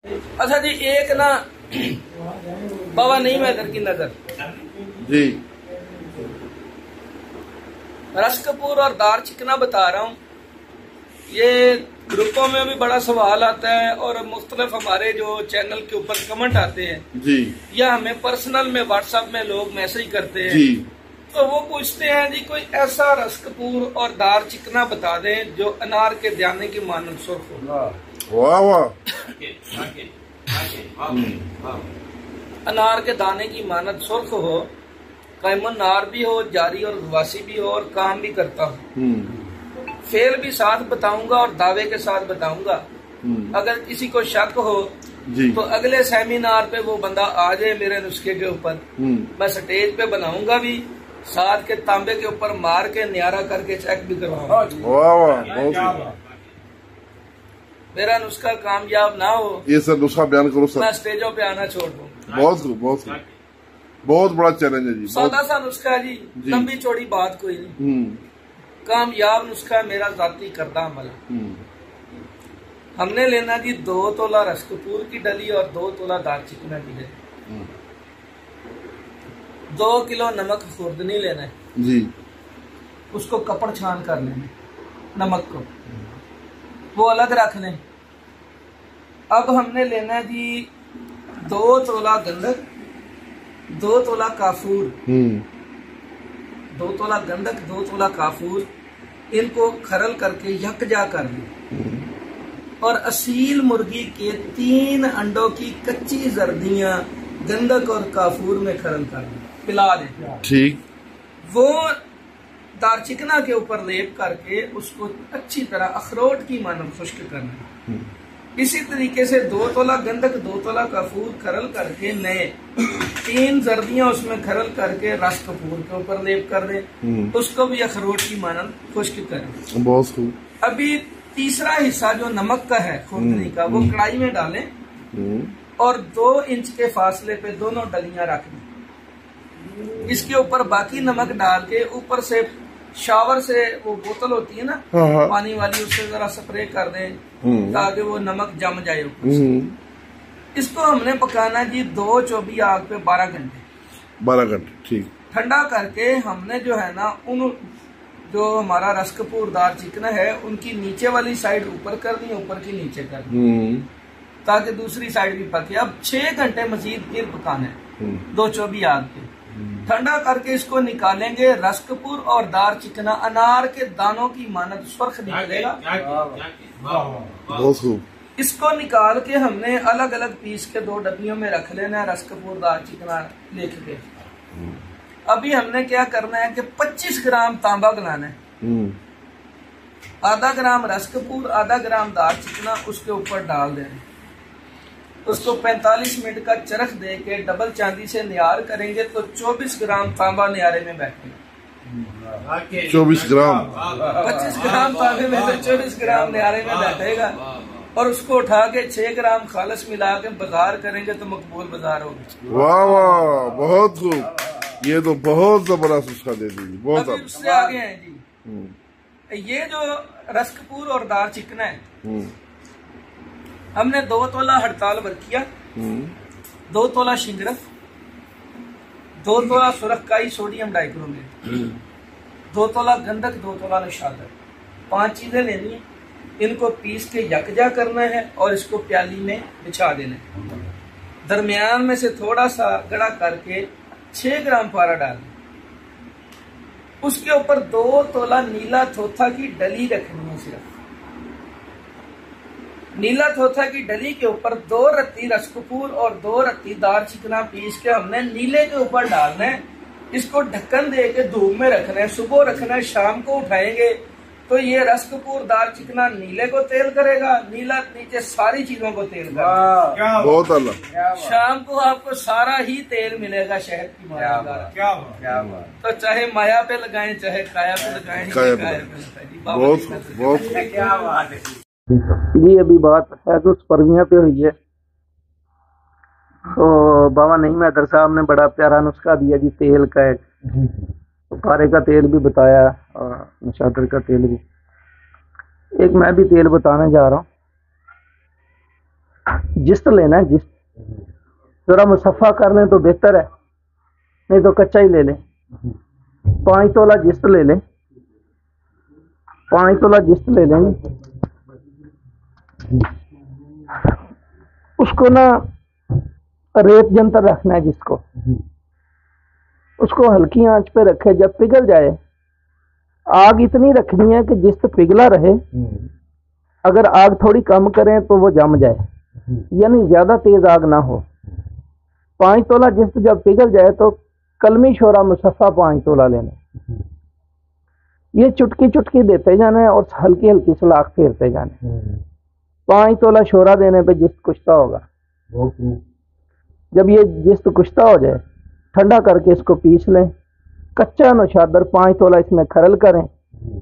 अच्छा जी, एक ना बाबा नहीं मैदर की नजर जी, रश्कपुर और दार चिकना बता रहा हूँ। ये ग्रुपों में भी बड़ा सवाल आता है और मुख्तलिफ हमारे जो चैनल के ऊपर कमेंट आते हैं जी, या हमें पर्सनल में व्हाट्सएप में लोग मैसेज करते हैं जी। तो वो पूछते हैं जी कोई ऐसा रश्कपुर और दार चिकना बता दें जो अनार के दाने की मानद सुर्ख हो। वाह वाह। अनार के दाने की मानद सुर्ख हो, कैमन नार भी हो, जारी और गवासी भी हो और काम भी करता हो। फेल भी साथ बताऊंगा और दावे के साथ बताऊंगा। अगर किसी को शक हो जी, तो अगले सेमिनार पे वो बंदा आ जाए मेरे नुस्खे के ऊपर। मैं स्टेज पे बनाऊंगा भी, साथ के तांबे के ऊपर मार के न्यारा करके चेक भी करवाऊंगा। वाह वाह, बहुत। मेरा नुस्खा कामयाब ना हो, ये सर नुस्खा बयान करो सर। मैं स्टेजों पे आना छोड़ दूँ। बहुत खूब, बहुत खूब, बहुत बड़ा चैलेंज है जी। सादा सा नुस्खा है जी, लंबी चौड़ी बात कोई नहीं। कामयाब नुस्खा है मेरा जाती करदा अमल। हमने लेना जी 2 तोला रश्कपुर की डली और 2 तोला दार चिकना की डली। 2 किलो नमक खुर्दनी लेना है जी, उसको कपड़ छान कर लेना, नमक को वो अलग रख लें। अब हमने लेना है जी 2 तोला गंधक, 2 तोला काफूर, 2 तोला गंधक, 2 तोला काफूर। इनको खरल करके यकजा कर लें और असील मुर्गी के 3 अंडों की कच्ची जर्दियां गंधक और काफूर में खरल कर लें, पिला दें। ठीक। वो दार चिकना के ऊपर लेप करके उसको अच्छी तरह अखरोट की मानद खुश्क करना। इसी तरीके से 2 तोला गंधक, 2 तोला काफूर खरल करके नए 3 जर्दियां उसमें खरल करके रश्कपुर के ऊपर लेप कर दें। उसको भी अखरोट की मानद खुश्क करें। बहुत खूब। अभी तीसरा हिस्सा जो नमक का है खुर्दनी का, वो कढ़ाई में डालें और 2 इंच के फासले पे दोनों डलियां रख दें। इसके ऊपर बाकी नमक डाल के ऊपर से शावर से वो बोतल होती है ना पानी वाली, उससे जरा स्प्रे कर दें ताकि वो नमक जम जाए ऊपर से। इसको हमने पकाना जी 2 चौबी आग पे 12 घंटे। 12 घंटे, ठीक। ठंडा करके हमने जो है ना उन जो हमारा रश्कपुर दार चिकना है उनकी नीचे वाली साइड ऊपर करनी है, ऊपर की नीचे करनी ताकि दूसरी साइड भी पके। अब 6 घंटे मजीद फिर पकाना है 2 चौबी आग पे। ठंडा करके इसको निकालेंगे। रश्कपुर और दार चिकना अनार के दानों की मानद सुर्ख निकलेगा। बहुत खूब। इसको निकाल के हमने अलग अलग पीस के 2 डब्बियों में रख लेना है, रश्कपुर दार चिकना लिख के। अभी हमने क्या करना है कि 25 ग्राम तांबा गलाना है, आधा ग्राम रश्कपुर, आधा ग्राम दार चिकना उसके ऊपर डाल देना। उसको 45 मिनट का चरख दे के डबल चांदी से नियार करेंगे तो 24 ग्राम तांबा नियारे में बैठेगा। 24 ग्राम, 25 ग्राम तांबे में से 24 ग्राम नियारे में बैठेगा और उसको उठा के 6 ग्राम खालस मिला के बाजार करेंगे तो मकबूल बाजार होगा। वाह वाह, बहुत खूब। ये तो बहुत जबरदस्त नुस्खा दे दीजिए। बहुत अभी उससे आगे हैं जी, ये जो रश्कपुर और दार चिकना है, हमने 2 तोला हड़ताल बरकिया, 2 तोला शिंगरफ, 2 तोला सुरखकाई सोडियम डाइक्रोमेट, 2 तोला गंधक, 2 तोला नशादर। 5 चीजें लेनी है। इनको पीस के यकजा करना है और इसको प्याली में बिछा देना है। दरमियान में से थोड़ा सा गड़ा करके 6 ग्राम पारा डालना। उसके ऊपर 2 तोला नीला थोथा की डली रखनी है। सिर्फ नीला थोथा की डली के ऊपर 2 रत्ती रश्कपुर और 2 रत्ती दार चिकना पीस के हमने नीले के ऊपर डालना है। इसको ढक्कन दे के धूप में रखना है, सुबह रखना है, शाम को उठाएंगे तो ये रश्कपुर दार चिकना नीले को तेल करेगा, नीला नीचे सारी चीजों को तेल करेगा। बहुत अल्लाह। शाम को आपको सारा ही तेल मिलेगा शहद की माया। क्या तो चाहे माया पे लगाएं चाहे काया पे लगाएं, काया पे बहुत बहुत। क्या बात है जी। अभी बात है तो परवियां पे हुई है तो बाबा नहीं मैदर साहब ने बड़ा प्यारा नुस्खा दिया जी तेल का। तो पारे का तेल भी बताया और नशादर का तेल भी। एक मैं भी तेल बताने जा रहा हूँ। जिस्त लेना है, जिस्त जरा मुसफ़ा कर लें तो बेहतर है, नहीं तो कच्चा ही ले लें। 5 तोला जिस्त ले लें, 5 तोला जिस्त ले लें। उसको ना रेत जंतर रखना है जिसको, उसको हल्की आंच पे रखे, जब पिघल जाए आग इतनी रखनी है कि जिस्त पिघला रहे। अगर आग थोड़ी कम करें तो वो जम जाए, यानी ज्यादा तेज आग ना हो। 5 तोला जिस्त जब पिघल जाए तो कलमी शोरा मुसफ़ा 5 तोला लेना। ये चुटकी चुटकी देते जाना है और हल्की हल्की सलाख फेरते जाने। 5 तोला शोरा देने पे जिस्त कुश्ता होगा। जब ये जिस्त कुश्ता हो जाए ठंडा करके इसको पीस लें। कच्चा नौशादर 5 तोला इसमें खरल करें,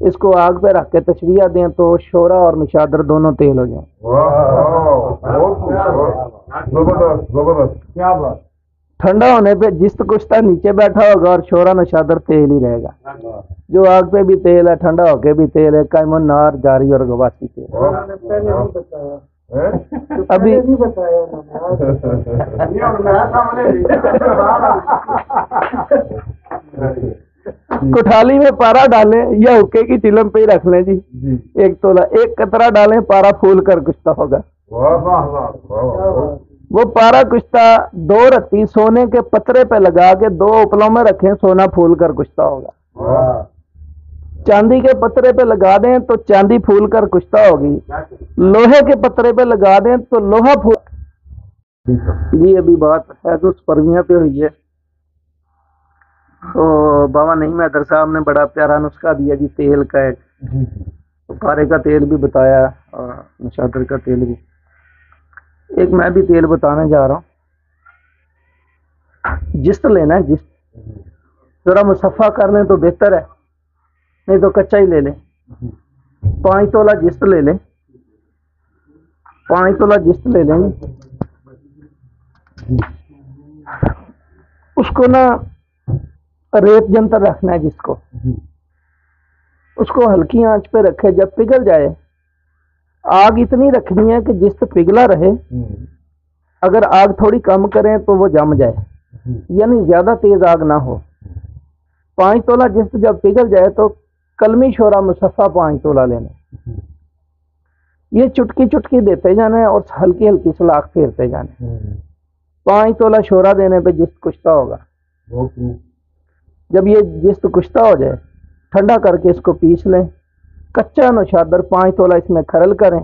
इसको आग पे रख के तशविया दें तो शोरा और नौशादर दोनों तेल हो जाए। क्या बात। ठंडा होने पे जिस्त कुश्ता नीचे बैठा होगा और शोरा नौशादर तेल ही रहेगा। जो आग पे भी तेल है, ठंडा होके भी तेल है, कायमन नार जारी और गवासी तेल। अभी नहीं बताया कुठाली में पारा डालें या हुक्के की चिलम पे ही रख लें जी। 1 तोला 1 कतरा डालें, पारा फूल कर कुश्ता होगा। वो पारा कुश्ता 2 रत्ती सोने के पतरे पे लगा के 2 उपलों में रखें, सोना फूल कर कुश्ता होगा। चांदी के पतरे पे लगा दें तो चांदी फूल कर कुश्ता होगी। लोहे के पतरे पे लगा दें तो लोहा फूल। जी अभी बात है तो परवियां पे हुई है। तो बाबा नहीं मैदर साहब ने बड़ा प्यारा नुस्खा दिया जी, तेल का एक, तो पारे का तेल भी बताया और नौशादर का तेल भी। एक मैं भी तेल बताने जा रहा हूँ। जिस्त लेना है, जिस्त जरा मुसफ़ा कर लें तो बेहतर है, नहीं तो कच्चा ही ले लें। 5 तोला जिस्त ले लें, 5 तोला जिस्त ले लें। उसको ना रेत जंतर रखना है जिसको, उसको हल्की आंच पे रखे, जब पिघल जाए आग इतनी रखनी है कि जिस्त पिघला रहे। अगर आग थोड़ी कम करें तो वो जम जाए, यानी ज्यादा तेज आग ना हो। 5 तोला जिस्त जब पिघल जाए तो कलमी शोरा मुसफ़ा 5 तोला लेना। ये चुटकी चुटकी देते जाना है और हल्की हल्की सलाख फेरते जाने। 5 तोला शोरा देने पे जिस्त कुश्ता होगा। जब ये जिस्त कुश्ता हो जाए ठंडा करके इसको पीस लें। कच्चा नौशादर 5 तोला इसमें खरल करें,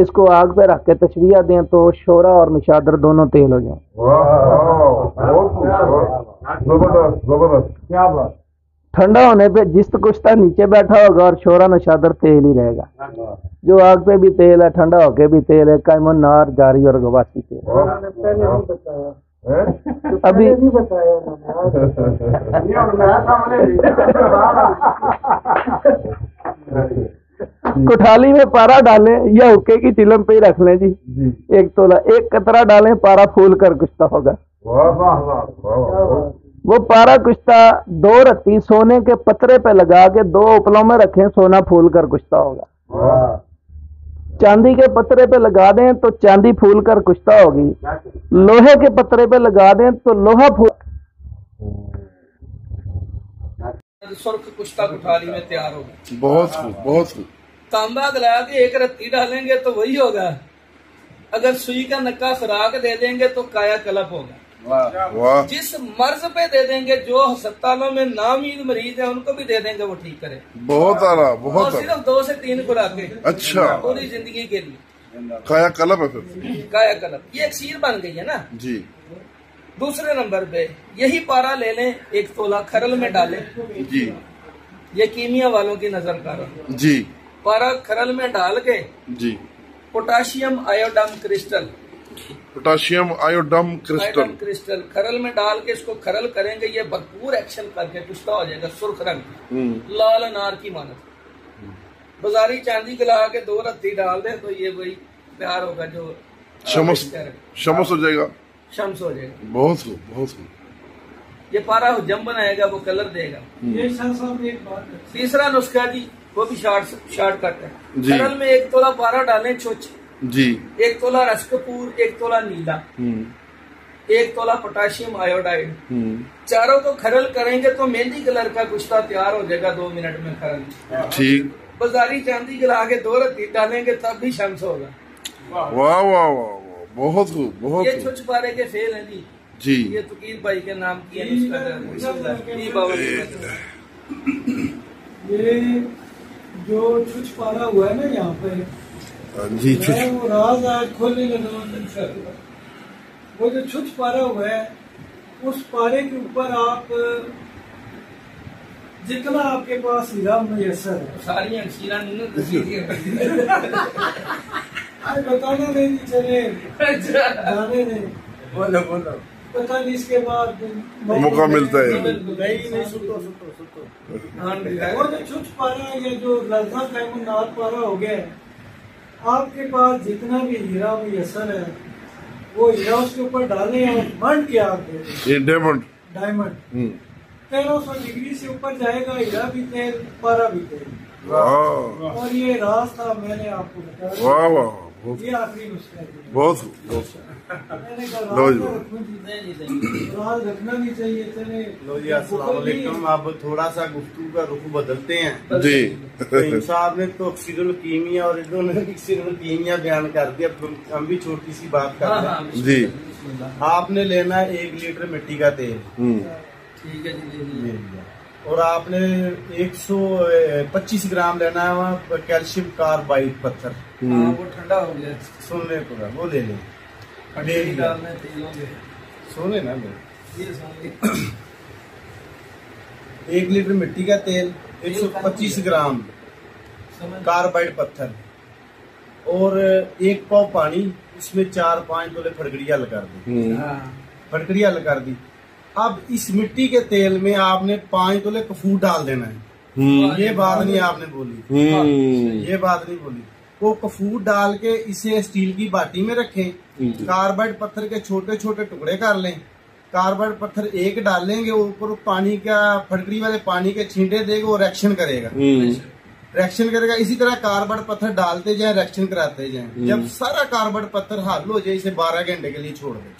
इसको आग पे रख के तशविया दें तो शोरा और नौशादर दोनों तेल हो जाए। क्या बात। ठंडा होने पे जिस्त कुश्ता नीचे बैठा होगा और शोरा नौशादर तेल ही रहेगा। जो आग पे भी तेल है, ठंडा होके भी तेल है, कायमन नार जारी और गवासी तेल। अभी नहीं बताया कुठाली में पारा डालें या हुक्के की चिलम पे ही रख लें जी। 1 तोला 1 कतरा डालें, पारा फूल कर कुश्ता होगा। वो पारा कुश्ता 2 रत्ती सोने के पतरे पे लगा के 2 उपलों में रखें, सोना फूल कर कुश्ता होगा। चांदी के पतरे पे लगा दें तो चांदी फूल कर कुश्ता होगी। लोहे के पतरे पे लगा दें तो लोहा फूल। सुर्ख कुश्ता कुठाली में तैयार होगा। बहुत खूब, बहुत खूब। तांबा गला के 1 रत्ती डालेंगे तो वही होगा। अगर सुई का नक्का फराक दे देंगे तो काया कलप होगा। वाह। जिस मर्ज पे दे देंगे, जो अस्पतालों में नामीद मरीज है उनको भी दे देंगे, वो ठीक करे। बहुत आला, बहुत और सिर्फ 2 से 3 खुराकें। अच्छा। पूरी जिंदगी के लिए काया कलप है फिर। काया कलप ये अक्सीर बन गई है ना जी। दूसरे नंबर पे यही पारा ले लें, 1 तोला खरल में डालें जी। ये कीमिया वालों की नजर का रहा जी। पारा खरल में डाल के जी। पोटाशियम आयोडम क्रिस्टल, पोटाशियम आयोडम क्रिस्टल खरल में डाल के इसको खरल करेंगे। ये भरपूर एक्शन करके कुश्ता हो जाएगा, सुर्ख रंग लाल अनार की मानत। बाजारी चांदी गला के 2 रत्ती डाल दे तो ये वही प्यार होगा जो शमस हो जाएगा, शम्स हो जाएगा। बहुत खूब, बहुत खूब। ये पारा जम बनाएगा, वो कलर देगा। तीसरा नुस्खा जी वो भी शॉर्टकट है। खरल में 1 तोला पारा डालें, जी। 1 तोला रस कपूर, 1 तोला नीला, 1 तोला पोटाशियम आयोडाइड। चारों को खरल करेंगे तो मेहंदी कलर का कुश्ता तैयार हो जाएगा 2 मिनट में खरल। ठीक। बाजारी चांदी जला के 2 रत्ती डालेंगे तब भी शम्स होगा। वाह वाह वाह वाह, बहुत खूब, बहुत ये खूब। छुच पारे के फेल है जी। जी। ये तुकीर भाई के नाम की है नुस्खा। ये बाबा ये जो छुच पारा हुआ है ना यहाँ पे, जी। मैं वो राज आज खोलने लगा। वो जो छुच पारा हुआ है, उस पारे के ऊपर आप जितना आपके पास हीरा मुयसर है, सारी अंशीरा आज बताना नहीं चले जाने नहीं, बोलो बोलो, पता नहीं इसके बाद मौका मिलता है। नहीं सुतो सुतो सुतो। वो जो छुच पारा या जो लज्जा कैमुनात पारा हो गया, आपके पास जितना भी हीरा मुयसर है वो हीरा उसके ऊपर डालें और बंद के आप दे दें। ये डायमंड 1300 डिग्री से ऊपर जाएगा, हीरा भी तेल, पारा भी तेल। वाह और ये राज था, मैंने आपको बताया। वाह वाह, ये आखिरी नुस्खा है। बहुत खूब। मैंने कहा लो जी। राज रखना भी चाहिए। चले लो जी, अस्सलाम वालेकुम। अब थोड़ा सा गुफ्तगू का रुख बदलते हैं जी। तो साहब ने तो अक्सीरुल कीमिया और इन्होंने अक्सीरुल कीमिया बयान कर दिया। हम भी छोटी सी बात कर रहे हैं। जी। आपने लेना है 1 लीटर मिट्टी का तेल, ठीक है जी। और आपने 125 ग्राम लेना है वहाँ कैल्शियम कार्बाइड पत्थर। हाँ, वो ठंडा हो गया। सुनने को ना, वो ले लें। ले लिया। डालने तेल हो गया। सोने ना ले। ये समझ 1 लीटर मिट्टी का तेल, 125 ग्राम कार्बाइड पत्थर और 1 पाव पानी, उसमें 4-5 तोले फटकड़िया लगा दी। हाँ। फटकड़िया लगा दी। अब इस मिट्टी के तेल में आपने 5 तोले कपूर डाल देना है। ये बात नहीं आपने बोली, ये बात नहीं बोली। वो कपूर डाल के इसे स्टील की बाटी में रखें। कार्बाइड पत्थर के छोटे छोटे टुकड़े कर लें। कार्बाइड पत्थर 1 डालेंगे, ऊपर पानी का फटकड़ी वाले पानी के छींटे देगा, वो रिएक्शन करेगा। रिएक्शन करेगा। इसी तरह कार्बाइड पत्थर डालते जाए, रिएक्शन कराते जाए। जब सारा कार्बाइड पत्थर हल हो जाए, इसे 12 घंटे के लिए छोड़ दें।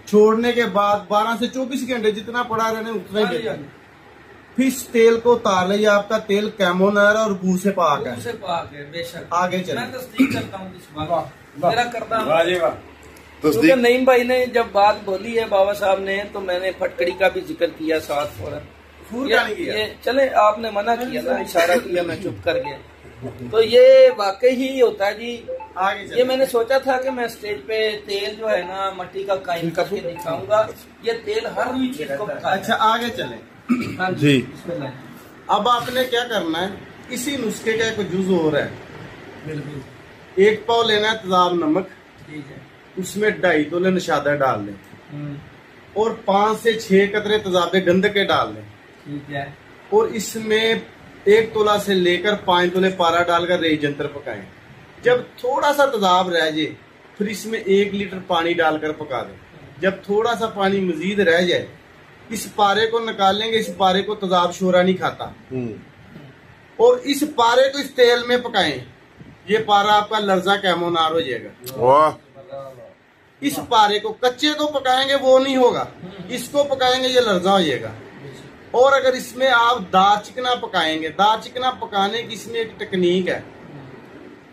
छोड़ने के बाद 12 से 24 घंटे जितना पड़ा रहने उतना ही देगा। फिर इस तेल को उतार ले। आपका तेल कैमोनार और गू से पाक है। बेशक आगे चले। मैं तस्दीक करता हूँ इस बात, मेरा करता हूँ। क्योंकि तस्दीक। नईम भाई ने जब बात बोली है बाबा साहब ने, तो मैंने फटकड़ी का भी जिक्र किया साथ। फौरन ये चले, आपने मना किया ना, इशारा किया, मैं चुप कर गया। तो ये वाकई ही होता है जी। आगे ये मैंने सोचा था कि मैं स्टेज पे तेल जो है ना मट्टी का कायम करके दिखाऊंगा। ये तेल हर हुई चीज को पकाता है। अच्छा, आगे चले। हाँ जी। बिस्मिल्लाह। अब आपने क्या करना है, इसी नुस्खे का एक जुज और है। बिल्कुल 1 पाव लेना है तेजाब नमक, ठीक है। उसमें 2.5 तोले नशादा डाल लें और 5 से 6 कतरे तेजाबे गंधक के डाल लें। ठीक है। और इसमें 1 तोला से लेकर 5 तोले पारा डालकर रेई जंतर पकाएं। जब थोड़ा सा तेजाब रह जाए, फिर इसमें 1 लीटर पानी डालकर पका दें। जब थोड़ा सा पानी मजीद रह जाए, इस पारे को निकालेंगे। इस पारे को तेजाब शोरा नहीं खाता। और इस पारे को इस तेल में पकाएं। ये पारा आपका लर्जा कैमोनार हो जाएगा। वाह। इस पारे को कच्चे को पकाएंगे, वो नहीं होगा। इसको पकाएंगे, ये लर्जा हो जाएगा। और अगर इसमें आप दाल चिकना पकाएंगे, दाल चिकना पकाने की इसमें एक टेक्निक है।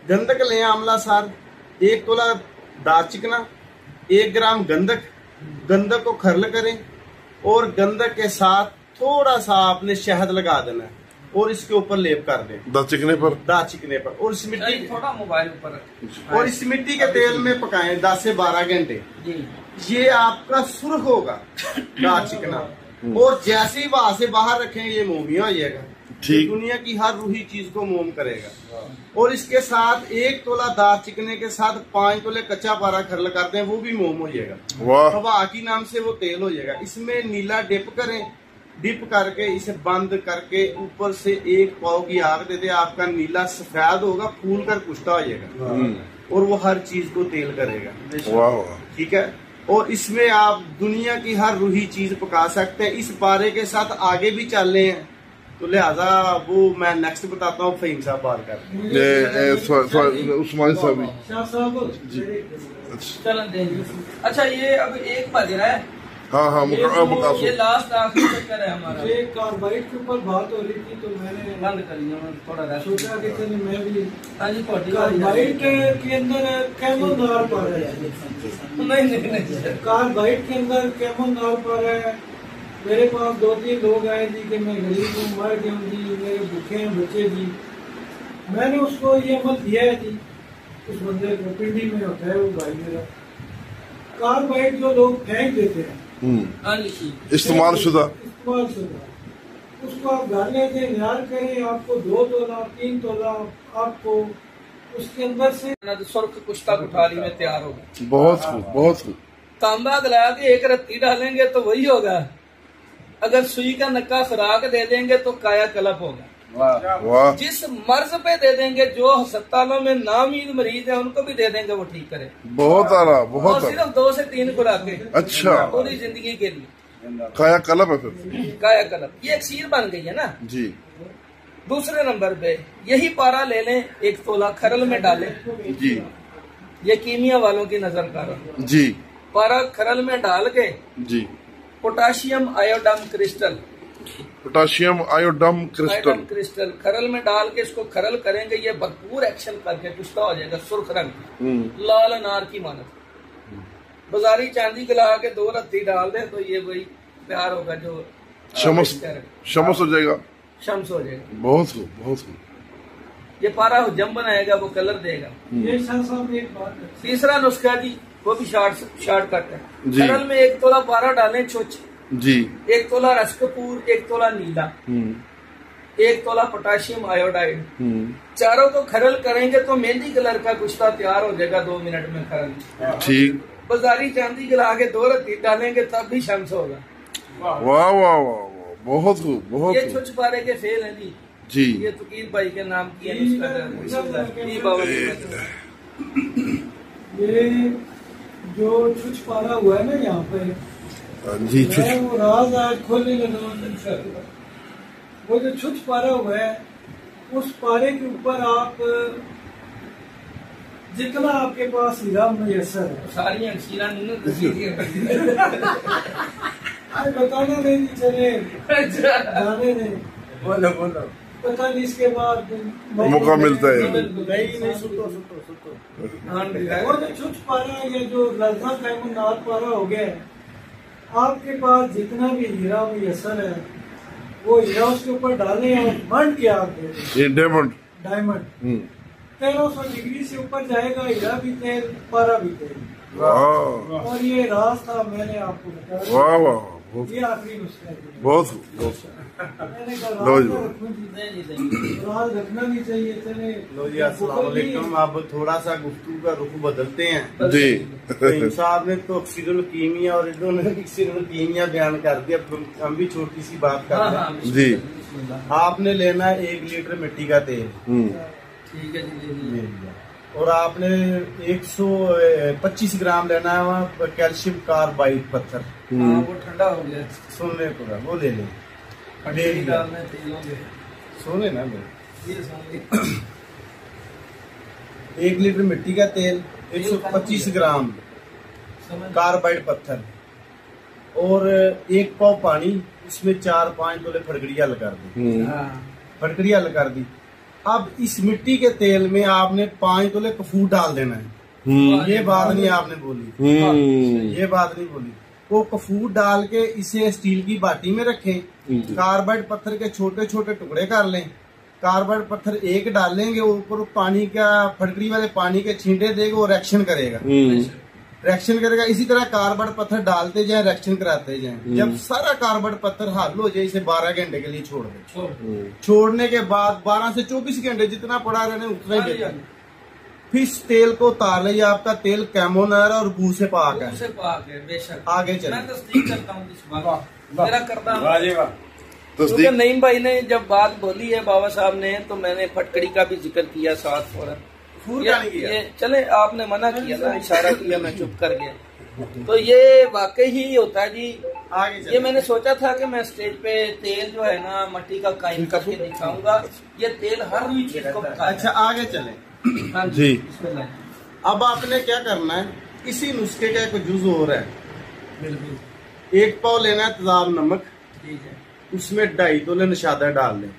गंधक लें आमला सार, 1 तोला दाल चिकना, 1 ग्राम गंधक। गंधक को खरल करें और गंधक के साथ थोड़ा सा आपने शहद लगा देना है और इसके ऊपर लेप कर दें। दाल चिकने पर और इस मिट्टी थोड़ा मोबाइल ऊपर और इस मिट्टी के तेल में पकाएं 10 से 12 घंटे। ये आपका सुर्ख होगा दाल चिकना। और जैसे ही वहां से बाहर रखेंगे, ये मोमिया हो जाएगा। ठीक। दुनिया की हर रूही चीज को मोम करेगा। और इसके साथ 1 तोला दाल चिकने के साथ 5 तोले कच्चा पारा खरल करते हैं, वो भी मोम हो जाएगा। वाह। हवा की नाम से वो तेल हो जाएगा। इसमें नीला डिप करें। डिप करके इसे बंद करके ऊपर से 1 पाव की आग दे दे। आपका नीला सफेद होगा, फूल कर कुश्ता हो जाएगा और वो हर चीज को तेल करेगा। वाह। ठीक है। और इसमें आप दुनिया की हर रूही चीज पका सकते हैं। इस पारे के साथ आगे भी चल रहे हैं। तो लिहाजा वो मैं नेक्स्ट बताता हूँ। फहीम साहब बात कर उस्मान साहब शाह साहब जी। चलन देंगे। अच्छा ये अब एक बज रहा है। हाँ हाँ ये लास्ट आखिरी चक्कर है हमारा। ये कार्बाइड के ऊपर बात हो रही थी तो मैंने बंद कर लिया, थोड़ा रेस्ट सोचा कि चलिए मैं भी हाँ जी कार्बाइड के अंदर कैमोनार पर है। नहीं कार्बाइड के अंदर कैमोनार पर है। मेरे पास 2-3 लोग आए जी कि मैं गरीब हूँ, मर गया हूँ जी, मेरे भूखे हैं बच्चे जी। मैंने उसको ये अमल दिया है जी, उस बंदे को पिंडी में होता है वो भाई मेरा। कार्बाइड जो लोग फेंक देते हैं इस्तेमाल शुदा, उसको आप घर ले जाए, न्यार करें, आपको 2 तोला 3 तोला आपको उसके अंदर से सुर्ख कुश्ता कुठारी में तैयार होगा। बहुत खूब बहुत खूब। तांबा गला के एक रत्ती डालेंगे तो वही होगा। अगर सुई का नक्का खुराक दे देंगे तो काया कलप होगा। वाह। जिस मर्ज पे दे देंगे, जो अस्पतालों में नामीद मरीज है उनको भी दे देंगे, वो ठीक करे। बहुत आला, और बहुत आला। सिर्फ 2 से 3 खुराकें अच्छा, पूरी जिंदगी के लिए। काया कलब है फिर। काया कलप ये एक सीर बन गई है ना जी। दूसरे नंबर पे यही पारा ले लें, 1 तोला खरल में डालें जी ये कीमिया वालों की नजर का रहा। जी। पारा खरल में डाल के जी। Potassium आयोडम crystal, potassium आयोडम crystal, आयोडम crystal खरल में डाल के इसको खरल करेंगे। ये भरपूर एक्शन करके कुश्ता हो जाएगा, सुर्ख रंग लाल अनार की मानत। बाजारी चांदी गला के 2 रत्ती डाल दे तो ये वही प्यार होगा जो शमस हो जाएगा, शम्स हो जाएगा। बहुत खूब बहुत खूब। ये पारा जम बनाएगा, वो कलर देगा। ये शाह साहब एक बात है। तीसरा नुस्खा जी वो भी शॉर्टकट है। जी। खरल में 1 तोला पारा डालें छुच जी। 1 तोला रसकपूर, 1 तोला नीला, 1 तोला पोटाशियम आयोडाइड, चारों को खरल करेंगे तो मेहंदी कलर का कुश्ता तैयार हो जाएगा 2 मिनट में खरल। ठीक। बाजारी चांदी गिरा के 2 रत्ती डालेंगे तब भी शम्स होगा। वाह वाह वाह वाह, बहुत खूब बहुत ये खूब। छुच पारे के फेल है जी। जी। ये तकीर भाई के नाम की है नुस्खा। ये जो छुच पारा हुआ है ना यहाँ पे, जी। मैं वो राज आज खोलने लगा। वो जो छुच पारा हुआ है, उस पारे के ऊपर आप जितना आपके पास हीरा मुयसर है, सारी अंशीरा बताना नहीं चले जाने नहीं, बोलो बोलो। पता नहीं इसके बाद मौका मिलता है। नहीं सुतो। वो जो छुच पारा है, ये जो लज्जा कैमुनात पारा हो गया है, आपके पास जितना भी हीरा मुयसर है वो हीरा उसके ऊपर डालें और बंद के आग दे दें। ये डायमंड 1300 डिग्री से ऊपर जाएगा, हीरा भी तेल, पारा भी तेल। वाह और ये राज था, मैंने आपको बताया। वाह वाह, बहुत ये आखिरी नुस्खा है। बहुत खूब। मैंने कहा लो राज जी। तो रखना चाहिए, राज रखना भी चाहिए। चले लो जी, अस्सलाम वालेकुम। अब थोड़ा सा गुफ्तगू का रुख बदलते हैं जी। फहीम साहब ने तो अक्सीरुल कीमिया और इन्होंने अक्सीरुल कीमिया बयान कर दिया। हम भी छोटी सी बात करते हैं। जी। आपने लेना है 1 लीटर मिट्टी का तेल, ठीक है जी। ले लिया। और आपने 125 ग्राम लेना है वहाँ कैल्शियम कार्बाइड पत्थर। हाँ, वो ठंडा हो गया। सुनने को ना, वो ले लें। ले लिया। सुने ना मेरे, 1 लीटर मिट्टी का तेल, 125 ग्राम कार्बाइड पत्थर और 1 पाव पानी। इसमें 4-5 तोले फटकड़िया लगा दी। फटकड़िया लगा दी। अब इस मिट्टी के तेल में आपने 5 तोले कफूर डाल देना है। ये बात नहीं आपने बोली, ये बात नहीं बोली। वो कफूर डाल के इसे स्टील की बाटी में रखें। कार्बाइड पत्थर के छोटे छोटे टुकड़े कर लें। कार्बाइड पत्थर 1 डालेंगे, ऊपर पानी का फटकड़ी वाले पानी के छींटे देगा, वो रिएक्शन करेगा। रिएक्शन करेगा। इसी तरह कार्बाइड पत्थर डालते जाए, रिएक्शन कराते जाए। जब सारा कार्बाइड पत्थर हल हो जाए, इसे 12 घंटे के लिए छोड़ दें। छोड़ने के बाद 12 से 24 घंटे जितना पड़ा रहने उतना ही बेहतर। फिर इस तेल को उतार ले। आपका तेल कैमोनार और गू से पाक है। बेशक आगे चलिए। मैं तस्दीक करता हूँ इस बात, मेरा करता हूँ। क्योंकि तस्दीक। नईम भाई ने जब बात बोली है बाबा साहब ने, तो मैंने फटकड़ी का भी जिक्र किया साथ फौरन। ये चले, आपने मना किया ना, इशारा किया, मैं चुप कर गया। तो ये वाकई ही होता है जी। आगे ये चले। मैंने सोचा था कि मैं स्टेज पे तेल जो है ना मट्टी का कायम करके दिखाऊंगा। ये तेल हर हुई चीज को पकाता है। अच्छा आगे चले। हाँ जी। बिस्मिल्लाह। अब आपने क्या करना है, इसी नुस्खे का एक जुज और है। बिल्कुल 1 पाव लेना है तेजाब नमक, ठीक है। उसमें 2.5 तोले नशादा डाल लें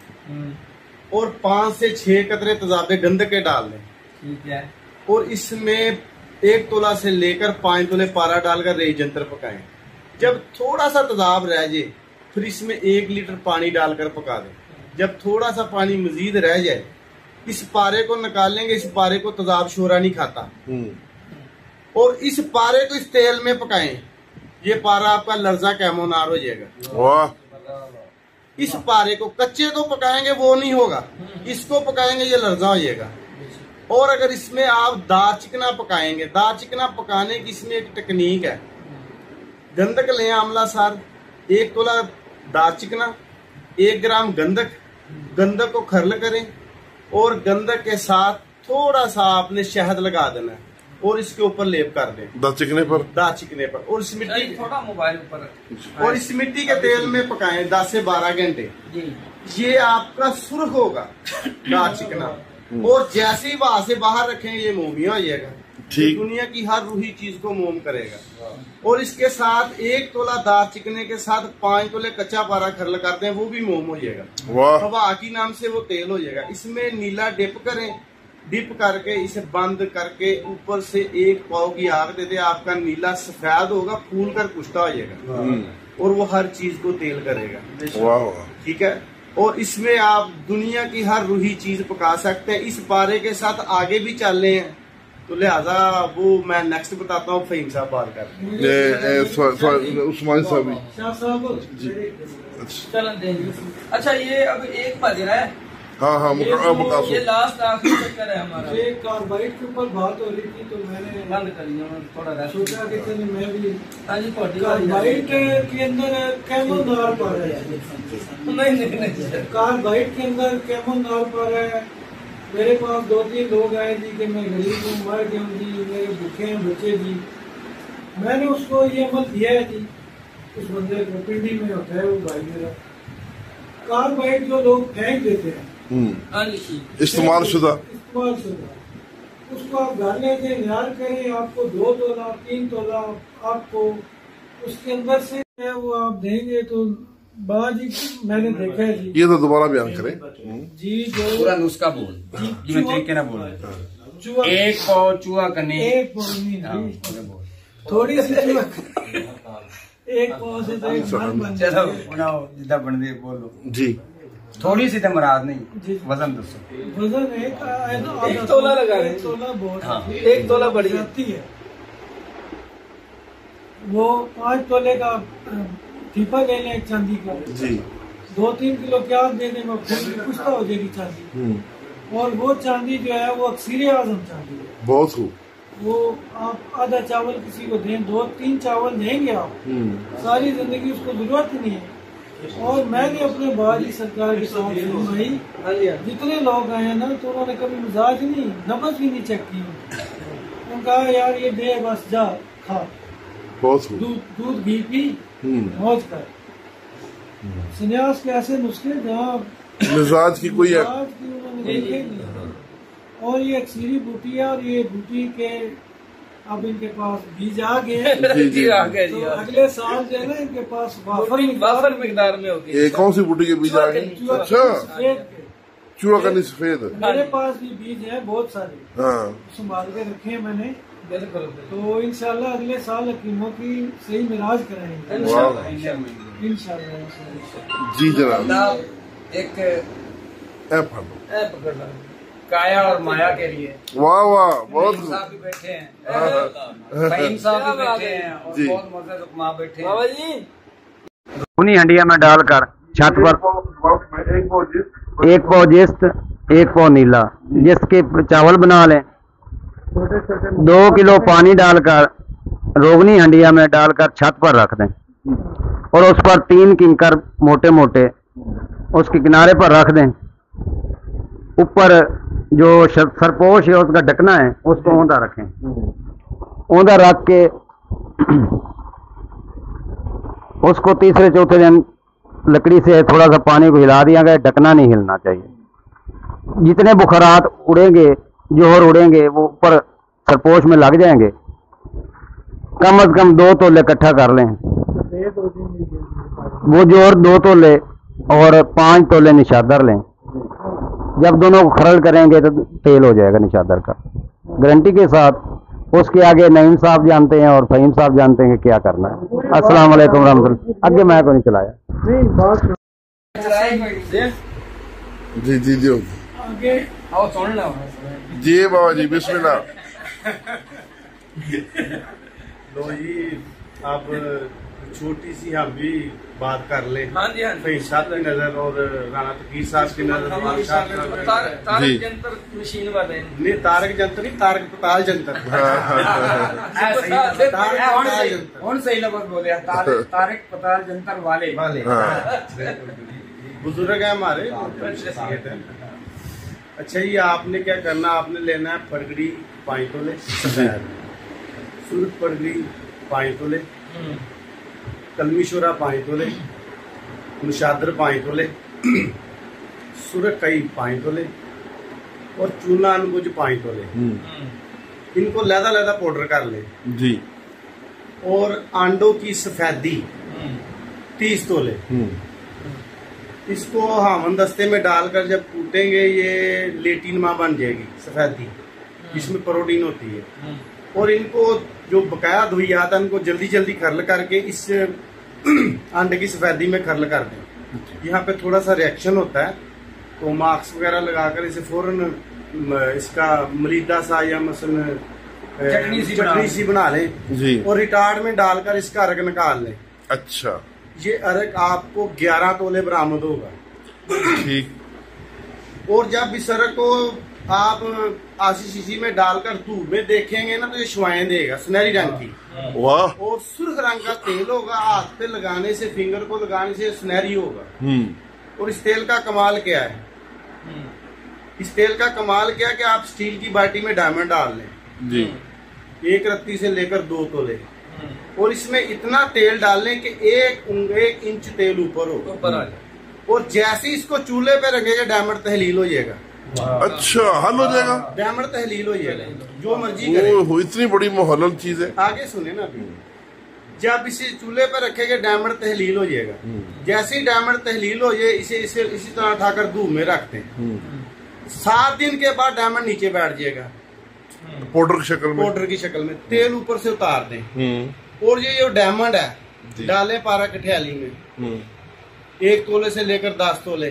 और 5 से 6 कतरे तेजाबे गंधक के डाल लें ठीक है। और इसमें 1 तोला से लेकर 5 तोले पारा डालकर रेई जंतर पकाएं। जब थोड़ा सा तेजाब रह जाए फिर इसमें 1 लीटर पानी डालकर पका दें। जब थोड़ा सा पानी मजीद रह जाए इस पारे को निकालेंगे। इस पारे को तेजाब शोरा नहीं खाता और इस पारे को इस तेल में पकाएं। ये पारा आपका लर्जा कैमोनार हो जाएगा। वाह। इस पारे को कच्चे को पकाएंगे वो नहीं होगा, इसको पकाएंगे ये लर्जा हो जाएगा। और अगर इसमें आप दाल चिकना पकाएंगे, दाल चिकना पकाने की इसमें एक टेक्निक है। गंधक लें आमला सार, 1 तोला दाल चिकना, 1 ग्राम गंधक, गंधक को खरल करें और गंधक के साथ थोड़ा सा आपने शहद लगा देना है और इसके ऊपर लेप कर दें दाल चिकने पर। दाल चिकने पर। और इस मिट्टी थोड़ा मोबाइल ऊपर और इस मिट्टी के तेल में पकाएं 10 से 12 घंटे। जी। ये आपका सुर्ख होगा दाल चिकना। और जैसे ही वहां से बाहर रखेंगे ये मोमिया हो जाएगा। ठीक। दुनिया की हर रूही चीज को मोम करेगा। और इसके साथ 1 तोला दाल चिकने के साथ 5 तोले कच्चा पारा खरल करते हैं, वो भी मोम हो जाएगा। वाह। हवा की नाम से वो तेल हो जाएगा। इसमें नीला डिप करें, डिप करके इसे बंद करके ऊपर से 1 पाव की आग दे दे। आपका नीला सफेद होगा, फूल कर कुश्ता हो जाएगा और वो हर चीज को तेल करेगा। वाह वाह। ठीक है। और इसमें आप दुनिया की हर रूही चीज पका सकते हैं। इस पारे के साथ आगे भी चल रहे हैं तो लिहाजा वो मैं नेक्स्ट बताता हूँ। फहीम साहब बात कर उस्मान साहब शाह साहब जी। चलन देंगे। अच्छा ये अब एक बज रहा है। हाँ ये लास्ट आखिरी चक्कर है हमारा। ये कार्बाइड के ऊपर बात हो रही थी तो मैंने बंद करिए थोड़ा रेस्ट। सोचा कि चलिए मैं भी हाँ जी कार्बाइड के अंदर कैमोनार पर है। नहीं कार्बाइड के अंदर कैमोनार पर है। मेरे पास 2-3 लोग आए जी कि मैं गरीब हूँ, मर गया हूँ जी, मेरे भूखे हैं बच्चे जी। मैंने उसको ये अमल दिया है जी। उस बंदे को पिंडी में होता है वो भाई मेरा। कार्बाइड जो लोग फेंक देते हैं इस्तेमाल शुदा, उसको आप घर ले के तैयार करें। आपको 2 तोला 3 तोला आपको उसके अंदर से वो आप देंगे तो बाजी मैंने देखा है जी। ये तो दोबारा बयान करें जी जो पूरा नुस्खा बोल जी मैं तरीके ना बोल चूहा 1 पाव चूहा करने 1 पाव नहीं थोड़ी सी चूहा 1 पाव से तो एक मन बन चलो बनाओ जिदा बनदे बोलो जी। थोड़ी सी तो मुराद जी। नहीं वजन दसो वजन 1 तोला लगा रहे हैं। 1 तोला बहुत हाँ। 1 तोला बड़ी जाती है। वो 5 तोले का टीपा ले लें चांदी का जी। 2-3 किलो प्याज दे दें पुश्ता हो जाएगी चांदी। और वो चांदी जो है वो अक्सीर आजम चांदी है। बहुत खूब। वो आप आधा चावल किसी को दें, 2-3 चावल देंगे आप सारी जिंदगी उसको जरूरत ही नहीं है। और मैंने अपने बाजी सरकार के साथ सुनवाई जितने लोग आए हैं ना तो उन्होंने कभी मिजाज नहीं नमक भी नहीं चेक की। उन्होंने कहा यार ये दे बस जा खा बहुत खूब। दूध घी पी मौज कर। संन्यास के ऐसे नुस्खे जहाँ मिजाज की कोई मिजाज की उन्होंने देखे नहीं। और ये अक्सीरी बूटी है और ये बूटी के अब इनके पास बीज आ गए जी आ गए तो जी। अगले साल जो है ना इनके पास वाफर मिकदार में होगी। ये कौन सी बूटी के बीज आ गए? अच्छा, सफेद के। चूहा का नहीं सफेद। मेरे पास भी बीज है बहुत सारे, हाँ संभाल के रखे हैं मैंने। बिल्कुल तो इंशाल्लाह अगले साल हकीमों की सही मिलाज कराएंगे वाह इंशाल्लाह। जी जनाब। एक ऐ फलो। पकड़ लो। काया और माया के लिए वाह वाह बहुत फहीम खूब। साहब भी बैठे हैं फहीम साहब भी बैठे हैं और जी। बहुत मजे माँ बैठे हैं। बाबा जी उन्हीं हंडिया में डालकर छत पर 1 पाव जिस्त 1 पाव नीला जिसके चावल बना लें। 2 किलो पानी डालकर रोगनी हंडिया में डालकर छत पर रख दें और उस पर 3 किंकर मोटे मोटे उसके किनारे पर रख दें। ऊपर जो सरपोश है उसका ढकना है उसको औंधा रखें। औंधा रख के उसको तीसरे चौथे दिन लकड़ी से थोड़ा सा पानी को हिला दिया गया, ढकना नहीं हिलना चाहिए। जितने बुखारात उड़ेंगे, जोहर उड़ेंगे, वो ऊपर सरपोश में लग जाएंगे। कम से कम 2 तोले इकट्ठा कर लें, वो जोहर 2 तोले और 5 तोले निशादर लें। जब दोनों को खरल करेंगे तो तेल हो जाएगा निशादर का, गारंटी के साथ। उसके आगे नईम साहब जानते हैं और फहीम साहब जानते हैं कि क्या करना है। अस्सलाम वालेकुम रहमतुल्लाह। आगे मैं को नहीं चलाया। जी जी जी आगे आओ सुन लो जी बाबा जी, बिस्मिल्लाह। लो जी, अब छोटी सी हम भी बात कर ले। हाँ जी, हाँ जी। फहीम साहब की नजर और राना तकीर साहब की नजर, तारक जंतर मशीन वाले नहीं, तारक जंतर नहीं, तारक पताल जंतर। ਹੁਣ सही लफ्ज़ बोले, तारक पताल जंतर वाले बुजुर्ग है हमारे। अच्छा, ये आपने क्या करना, आपने लेना है पगड़ी 5 तोले, सूरत पगड़ी 5 तोले, कलमी शोरा 5 तोले, मुशादर 5 तोले, सूरत कई 5 तोले और चूना अनबुझ 5 तोले। इनको लहदा लहदा पाउडर कर ले जी। और आंडों की सफेदी 30 तोले। इसको हामन दस्ते में डालकर जब कूटेंगे, ये लेटिन माँ बन जाएगी सफेदी, इसमें प्रोटीन होती है। और इनको जो बकाया धुइयात है, इनको जल्दी जल्दी खरल करके इस अंडे की सफेदी में खरल कर दें। यहाँ पे थोड़ा सा रिएक्शन होता है, तो मास्क वगैरह लगाकर इसे फौरन इसका मरीदा सा या मसलन चटनी सी बना लें जी। और रिटार्ड में डालकर इसका अर्क निकाल लें। अच्छा, ये अर्क आपको 11 तोले बरामद होगा। ठीक। और जब इस अर्क को आप आसी शीशी में डालकर धूप में देखेंगे ना, तो ये शुआएं देगा सुनहरी रंग की। वाह। और सुर्ख रंग का तेल होगा, हाथ पे लगाने से, फिंगर को लगाने से सुनहरी होगा। और इस तेल का कमाल क्या है, इस तेल का कमाल क्या है कि आप स्टील की बाटी में डायमंड डाल लें जी, 1 रत्ती से लेकर 2 तोले, और इसमें इतना तेल डाल लें कि 1 इंच तेल ऊपर होगा। और जैसे इसको चूल्हे पे रखेगा, डायमंड तहलील हो जाएगा। अच्छा, हल हो जाएगा, डायमंड तहलील हो जाएगा, जो मर्जी करे। ओह, इतनी बड़ी मुहल्लल चीज है। आगे सुने ना अभी, जब इसे चूल्हे पर रखेंगे डायमंड तहलील हो जाएगा। जैसे ही डायमंड तहलील हो जाए, इसे इसी तरह उठाकर धूप में रखते हैं। 7 दिन के बाद डायमंड नीचे बैठ जाएगा, पाउडर की शक्ल में। पाउडर की शक्ल में तेल ऊपर से उतार दें। और ये जो डायमंड है, डालें पारा कठियाली में 1 तोले से लेकर 10 तोले,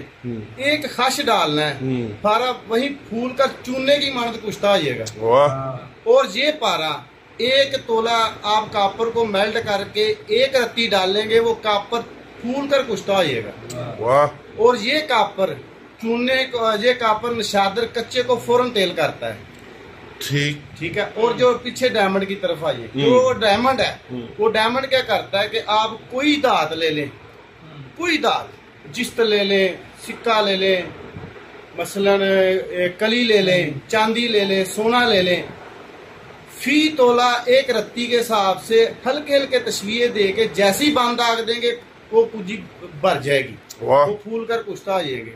एक खश डालना है। पारा वही फूल का चूने की मानद कुश्ता हो जाएगा। वाह। और ये पारा 1 तोला आप कापर को मेल्ट करके 1 रत्ती डालेंगे, वो कापर फूल कर कुश्ता हो जाएगा। वाह। और ये कापर चूने को, ये कापर निशादर कच्चे को फौरन तेल करता है। ठीक। ठीक है। और जो पीछे डायमंड की तरफ आइए, जो डायमंड है, वो डायमंड क्या करता है कि आप कोई धात ले लें, कोई धात, जिस्त ले लें, सिक्का ले लें, मसलन कली ले लें, चांदी ले लें, सोना ले लें, फी तोला 1 रत्ती के हिसाब से हल्के हल्के तस्वीरें दे के जैसे ही बांध आग देंगे, वो पूंजी भर जाएगी, वो फूल कर कुश्ता आ जाएंगे।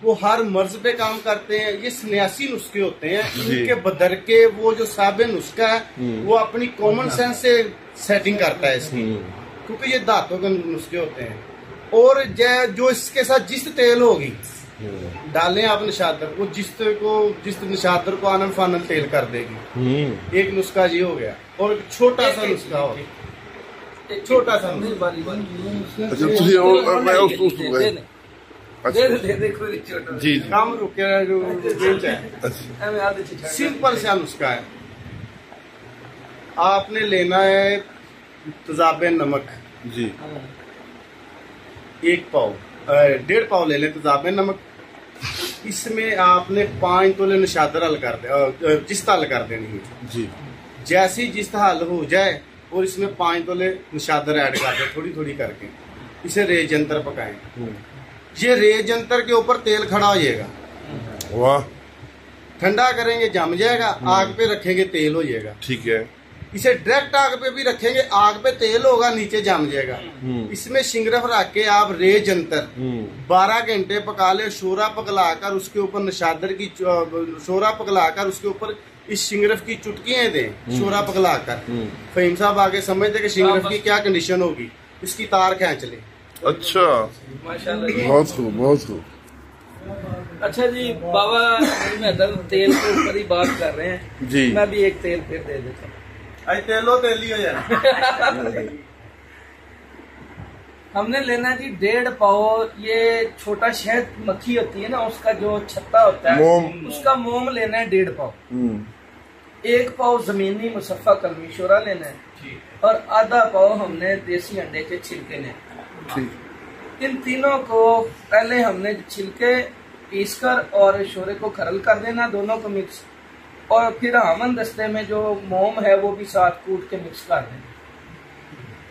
वो हर मर्ज पे काम करते हैं। ये सन्यासी नुस्खे होते हैं, इनके बदर के वो जो साबे नुस्खा है, वो अपनी कॉमन सेंस से सेटिंग करता है इसकी, क्योंकि ये दांतों के नुस्खे होते हैं। और जो इसके साथ जिस्त तेल होगी, डालें आप निशादर, वो जिस्त निशादर को आनन फानन तेल कर देगी। एक नुस्खा ये हो गया। और छोटा सा नुस्खा हो, छोटा सा नुस्खा। अच्छा, तुझे और मैं उस जी काम रुके सिंपल सा नुस्खा है। आपने लेना है तजाबे नमक जी, 1 पाव, 1.5 पाव ले लें तजाबे नमक। इसमें आपने 5 तोले निशादर हल कर दे, जिस्त हल कर देनी है जी। जैसी जिस्त हल हो जाए, और इसमें 5 तोले निशादर ऐड कर दे, थोड़ी थोड़ी करके। इसे रेज जंतर पकाएं। ये रेज जंतर के ऊपर तेल खड़ा हो जाएगा। वाह। ठंडा करेंगे, जम जाएगा, आग पे रखेंगे, तेल हो जाएगा। ठीक है। इसे डायरेक्ट आग पे भी रखेंगे, आग पे तेल होगा, नीचे जम जाएगा। इसमें शिंगरफ रख के आप रेज अंतर 12 घंटे पका ले, शोरा पकलाकर उसके ऊपर निशादर की शोरा पकलाकर उसके ऊपर इस शिंगरफ की चुटकियां दें, शोरा पकलाकर। फहीम साहब आगे समझते कि शिंगरफ की क्या कंडीशन होगी, इसकी तार खींच ले। अच्छा, माशाल्लाह, बहुत खूब, बहुत खूब। अच्छा जी बाबा, मैं तेल के ऊपर ही बात कर रहे हैं जी, मैं भी एक तेल फिर दे देता हूँ। आज तेलो तेली हो जाए। हमने लेना जी 1.5 पाव, ये छोटा शहद मक्खी होती है ना, उसका जो छत्ता होता है मोम, उसका मोम लेना है 1.5 पाव। 1 पाव जमीनी मुसफ़ा कलमी शोरा लेना है और आधा पाव हमने देसी अंडे के छिलके लेने। इन तीनों को पहले हमने छिलके पीसकर और शोरे को खरल कर देना, दोनों को मिक्स, और फिर हमन दस्ते में जो मोम है वो भी साथ कूट के मिक्स कर देना।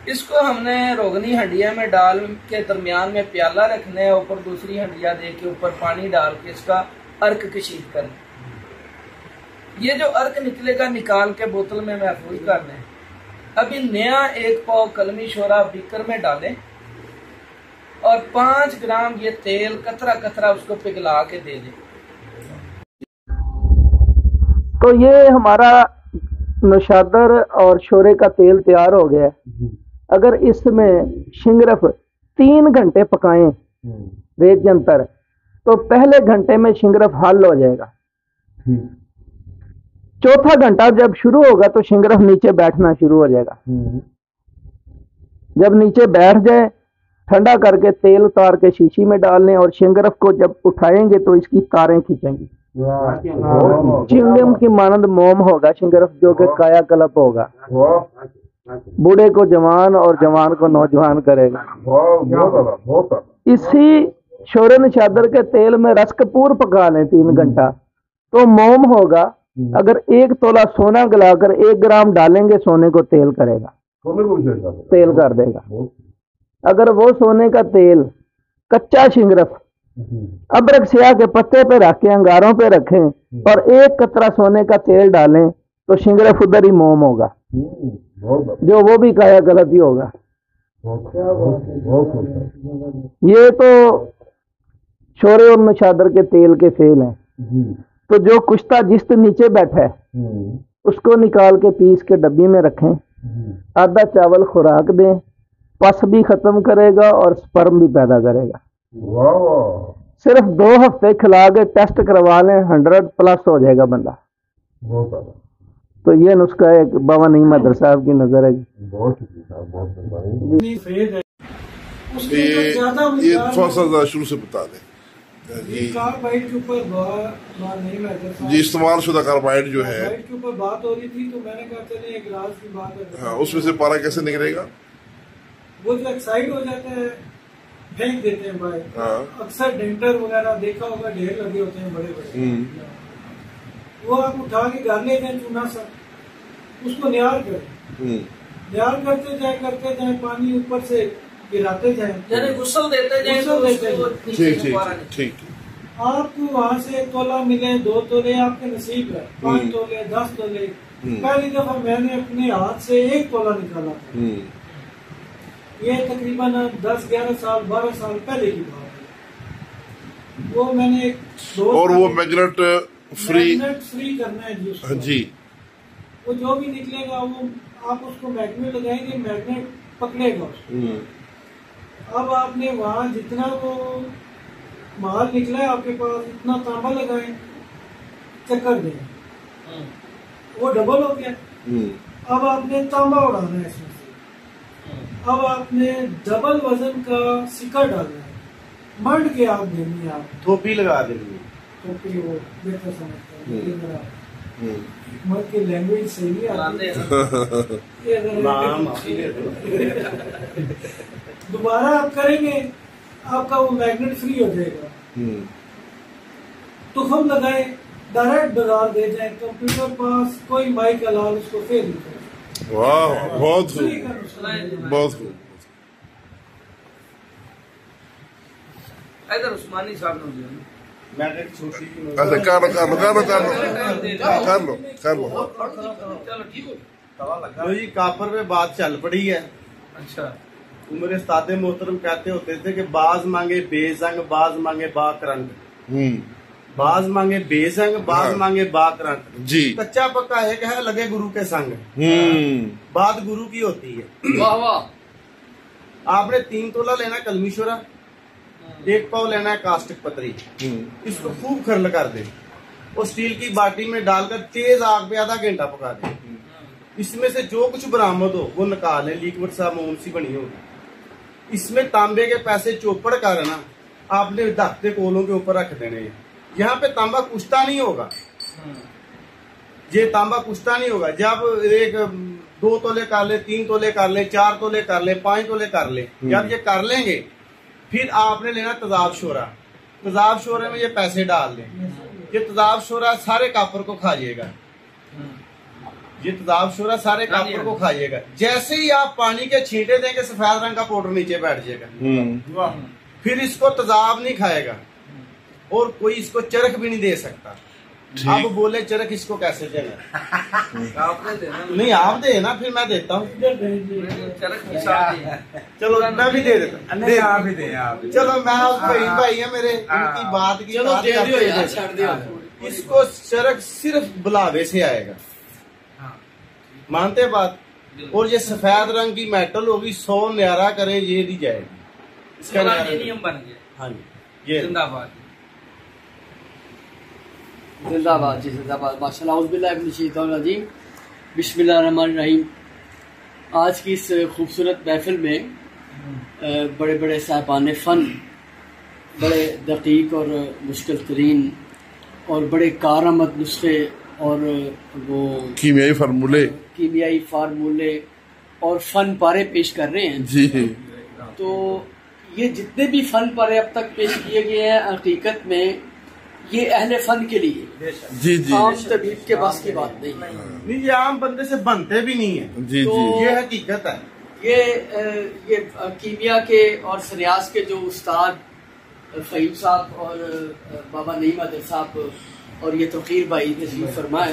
इसको हमने रोगनी हंडिया में डाल के दरमियान में प्याला रखना है, ऊपर दूसरी हंडिया दे के ऊपर पानी डाल के इसका अर्क कशीद करना। ये जो अर्क निकलेगा निकाल के बोतल में महफूज करना है। अभी नया 1 पाव कलमी शोरा बीकर में डालें और 5 ग्राम ये तेल कतरा कतरा उसको पिघला के दे दें। तो ये हमारा नौशादर और शोरे का तेल तैयार हो गया है। अगर इसमें शिंगरफ 3 घंटे पकाएं रेत जंतर, तो पहले घंटे में शिंगरफ हल हो जाएगा। चौथा घंटा जब शुरू होगा तो शिंगरफ नीचे बैठना शुरू हो जाएगा। जब नीचे बैठ जाए, ठंडा करके तेल उतार के शीशी में डाल लें और शिंगरफ को जब उठाएंगे तो इसकी तारें खींचेंगी। चिंगम की मानंद मोम होगा शिंगरफ, जो कि काया कल्प होगा, बूढ़े को जवान और जवान को नौजवान करेगा। इसी शोरे नशादर के तेल में रसकपूर पका लें 3 घंटा तो मोम होगा। अगर 1 तोला सोना गलाकर 1 ग्राम डालेंगे सोने को तेल करेगा, तेल कर देगा। अगर वो सोने का तेल कच्चा शिंगरफ अदरक स्याह के पत्ते पे रख के अंगारों पे रखें और 1 कतरा सोने का तेल डालें तो शिंगरफ उधर ही मोम होगा, जो वो भी काया गलत ही होगा। ये तो शोरे और नशादर के तेल के फेल हैं। तो जो कुश्ता जिस्त नीचे बैठा है उसको निकाल के पीस के डब्बी में रखें, आधा चावल खुराक दें, पस भी खत्म करेगा और स्पर्म भी पैदा करेगा। सिर्फ 2 हफ्ते खिला के टेस्ट करवा लें, 100+ हो जाएगा बंदा। तो ये नुस्खा है बाबा नईम हैदर साहब की नजर है। ये थोड़ा सा शुरू से बता दें कार्बाइड के ऊपर जी, इस्तेमाल शुदा कार्बाइड जो है के ऊपर बात हो रही थी, तो मैंने कहा चलिए एक राज की बात है। हाँ, उसमें से पारा कैसे निकलेगा? वो जो एक्साइड हो जाता है फेंक देते हैं भाई। हाँ। अक्सर डेंटर वगैरह देखा होगा, ढेर लगे होते हैं बड़े बड़े, वो आप उठा के घर ले जाए चूना सा, उसको न्यार करें, न्यार करते जाए पानी ऊपर से गिराते जाए, यानी गुस्ल देते जाए। ठीक। आपको वहाँ से 1 तोला मिले, 2 तोले आपके नसीब है, 5 तोले 10 तोले। पहली दफा मैंने अपने हाथ से 1 तोला निकाला था। ये तकरीबन 10-11 साल 12 साल पहले की बात है। वो मैंने और वो मैग्नेट फ्री करना है जी उसको। जी, वो जो भी निकलेगा वो आप उसको मैग्नेट लगाएंगे, मैग्नेट पकड़ेगा उसको। अब आपने वहाँ जितना वो माल निकला है आपके पास, इतना तांबा लगाए, चक्कर दें, वो डबल हो गया। अब आपने तांबा उड़ाना है इसमें से। अब आपने डबल वजन का सिक्का डालना है, मंड के आप देनी है, आप थोपी लगा देंगे, टोपी वो बेहतर समझता है। मेरा हिकमत की लैंग्वेज सही आती दोबारा आप करेंगे, आपका वो मैग्नेट फ्री हो जाएगा। तुखम लगाए, डायरेक्ट बाजार दे जाए, कंप्यूटर पास कोई माइक अलाल उसको फेल नहीं करे। वाह, बहुत खूब। इधर उस्मानी साहब ने मैग्नेट छोटी अच्छा, कर लो। चलो ठीक हो। लो जी कापर पे बात चल पड़ी है। अच्छा। मेरे उस्ताद मोहतरम कहते होते थे कि बाज मांगे बेजंग, बाज मांगे बाकरंग, बाज मांगे बेजंग, बाज मांगे बाकरंग जी। कच्चा पक्का एक है, लगे गुरु के संग। बात गुरु की होती है। वाह वाह। आपने 3 तोला लेना कलमीशोरा, 1 पाव लेना है कास्टिक पतरी, इसको खूब खरल कर दे और स्टील की बाटी में डालकर तेज आग पे आधा घंटा पका दे। इसमें से जो कुछ बरामद हो वो निकाले, लिक्विड सा मोम सी बनी हो। इसमें तांबे के पैसे चौपड़ कर ना आपने दाखते कोलों के ऊपर रख देने। यहाँ पे तांबा कुश्ता नहीं होगा, ये तांबा कुश्ता नहीं होगा। जब एक 2 तोले कर ले, 3 तोले कर ले, 4 तोले कर ले, 5 तोले कर ले, जब ये कर लेंगे फिर आपने लेना तेजाब शोरा। तेजाब शोरे में ये पैसे डाल दें। ये तेजाब शोरा सारे कापर को खा जाएगा, ये तेजाब शोरा सारे कापर को खा जाएगा। जैसे ही आप पानी के छींटे देंगे सफेद रंग का पाउडर नीचे बैठ जाएगा। फिर इसको तेजाब नहीं खाएगा और कोई इसको चरख भी नहीं दे सकता। अब बोले चरख इसको कैसे देना? आपने देना नहीं, आप दे ना, फिर मैं देता हूँ। चरख चलो मैं भी दे देता हूँ। आप ही दे आप। चलो मैं भाई है मेरे, इनकी बात की चलो दे दियो यार, बात छोड़ दियो। इसको चरख सिर्फ बुलावे से आएगा, मानते बात। और ये सफेद रंग की मेटल होगी, 100 न्यारा करे ये दी जाएगी। इसका नियम बन गया। हाँ जी, ये जिंदाबाद जिंदाबाद जी, जिंदाबाद। माशाल्लाह, औज़ुबिल्लाहिमिनश्शैतानिर्रजीम, बिस्मिल्लाहिर्रहमानिर्रहीम। आज की इस खूबसूरत महफिल में बड़े बड़े साहिबान फ़न, बड़े दकीक और मुश्किल तरीन और बड़े कारआमद नुस्खे और वो कीमियाई फार्मूले और फ़न पारे पेश कर रहे हैं जी। तो ये जितने भी फ़न पारे अब तक पेश किए गए हैं, हकीकत में ये अहले फन के लिए जी जी, आम तबीब के बस की बात नहीं। ये आम बंदे से बनते भी नहीं है। जी तो जी, ये हकीकत है। ये कीमिया के और सन्यास के जो उस्ताद फ़हीम साहब और बाबा नईम आदिल साहब और ये तौकीर भाई तशरीफ फरमाए,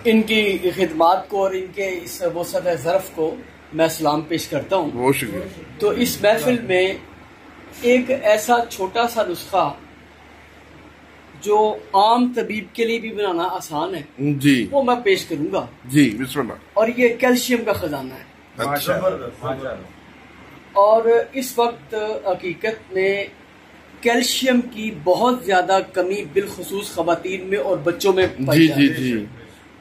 इनकी खिदमात को और इनके इस वसत ज़रफ़ को मैं सलाम पेश करता हूँ। बहुत शुक्रिया। तो इस महफिल में एक ऐसा छोटा सा नुस्खा जो आम तबीब के लिए भी बनाना आसान है जी, वो मैं पेश करूंगा जी। बिस्मिल्लाह। और ये कैल्शियम का खजाना है। अच्छा। और इस वक्त हकीकत में कैल्शियम की बहुत ज्यादा कमी बिलखुसूस खवातीन में और बच्चों में पाई जी जाती जी है। जी,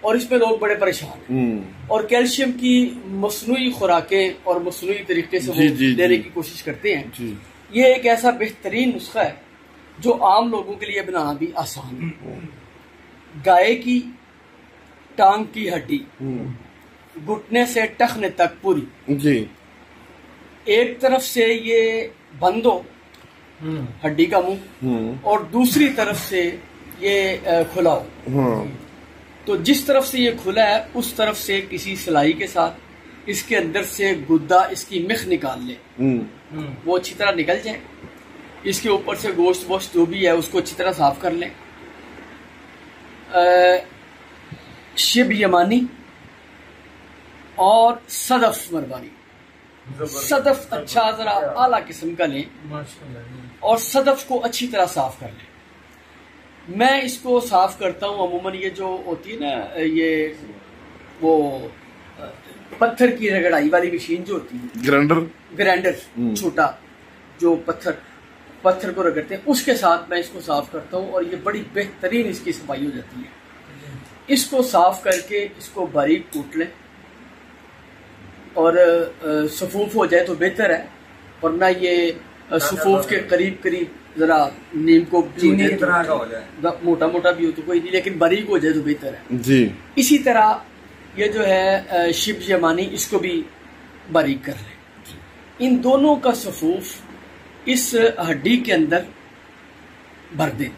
और इसमें लोग बड़े परेशान हैं और कैल्शियम की मसनूई खुराकें और मसनूई तरीके से जी, वो जी, लेने जी। की कोशिश करते हैं। जी। ये एक ऐसा बेहतरीन नुस्खा है जो आम लोगों के लिए बनाना भी आसान है। गाय की टांग की हड्डी घुटने से टखने तक पूरी जी, एक तरफ से ये बंद हो हड्डी का मुंह और दूसरी तरफ से ये खुला हो। तो जिस तरफ से ये खुला है उस तरफ से किसी सिलाई के साथ इसके अंदर से गुद्दा, इसकी मिख निकाल ले, वो अच्छी तरह निकल जाए। इसके ऊपर से गोश्त वोश्त जो भी है उसको अच्छी तरह साफ कर लें। शिब यमानी और सदफ मरवानी, सदफ अच्छा जरा आला किस्म का लें और सदफ को अच्छी तरह साफ कर लें। मैं इसको साफ करता हूँ अमूमन, ये जो होती है ना, ये वो पत्थर की रगड़ाई वाली मशीन जो होती है, ग्राइंडर छोटा जो पत्थर को रगड़ते हैं, उसके साथ मैं इसको साफ करता हूँ और ये बड़ी बेहतरीन इसकी सफाई हो जाती है। इसको साफ करके इसको बारीक कूट लें और सफूफ हो जाए तो बेहतर है, वरना ये सफूफ के करीब करीब जरा नीम को चीनी की तरह का हो जाए, मोटा मोटा भी हो तो कोई नहीं, लेकिन बारीक हो जाए तो बेहतर है जी। इसी तरह ये जो है शिब यमानी, इसको भी बारीक कर लें। इन दोनों का सफूफ इस हड्डी के अंदर भर दें,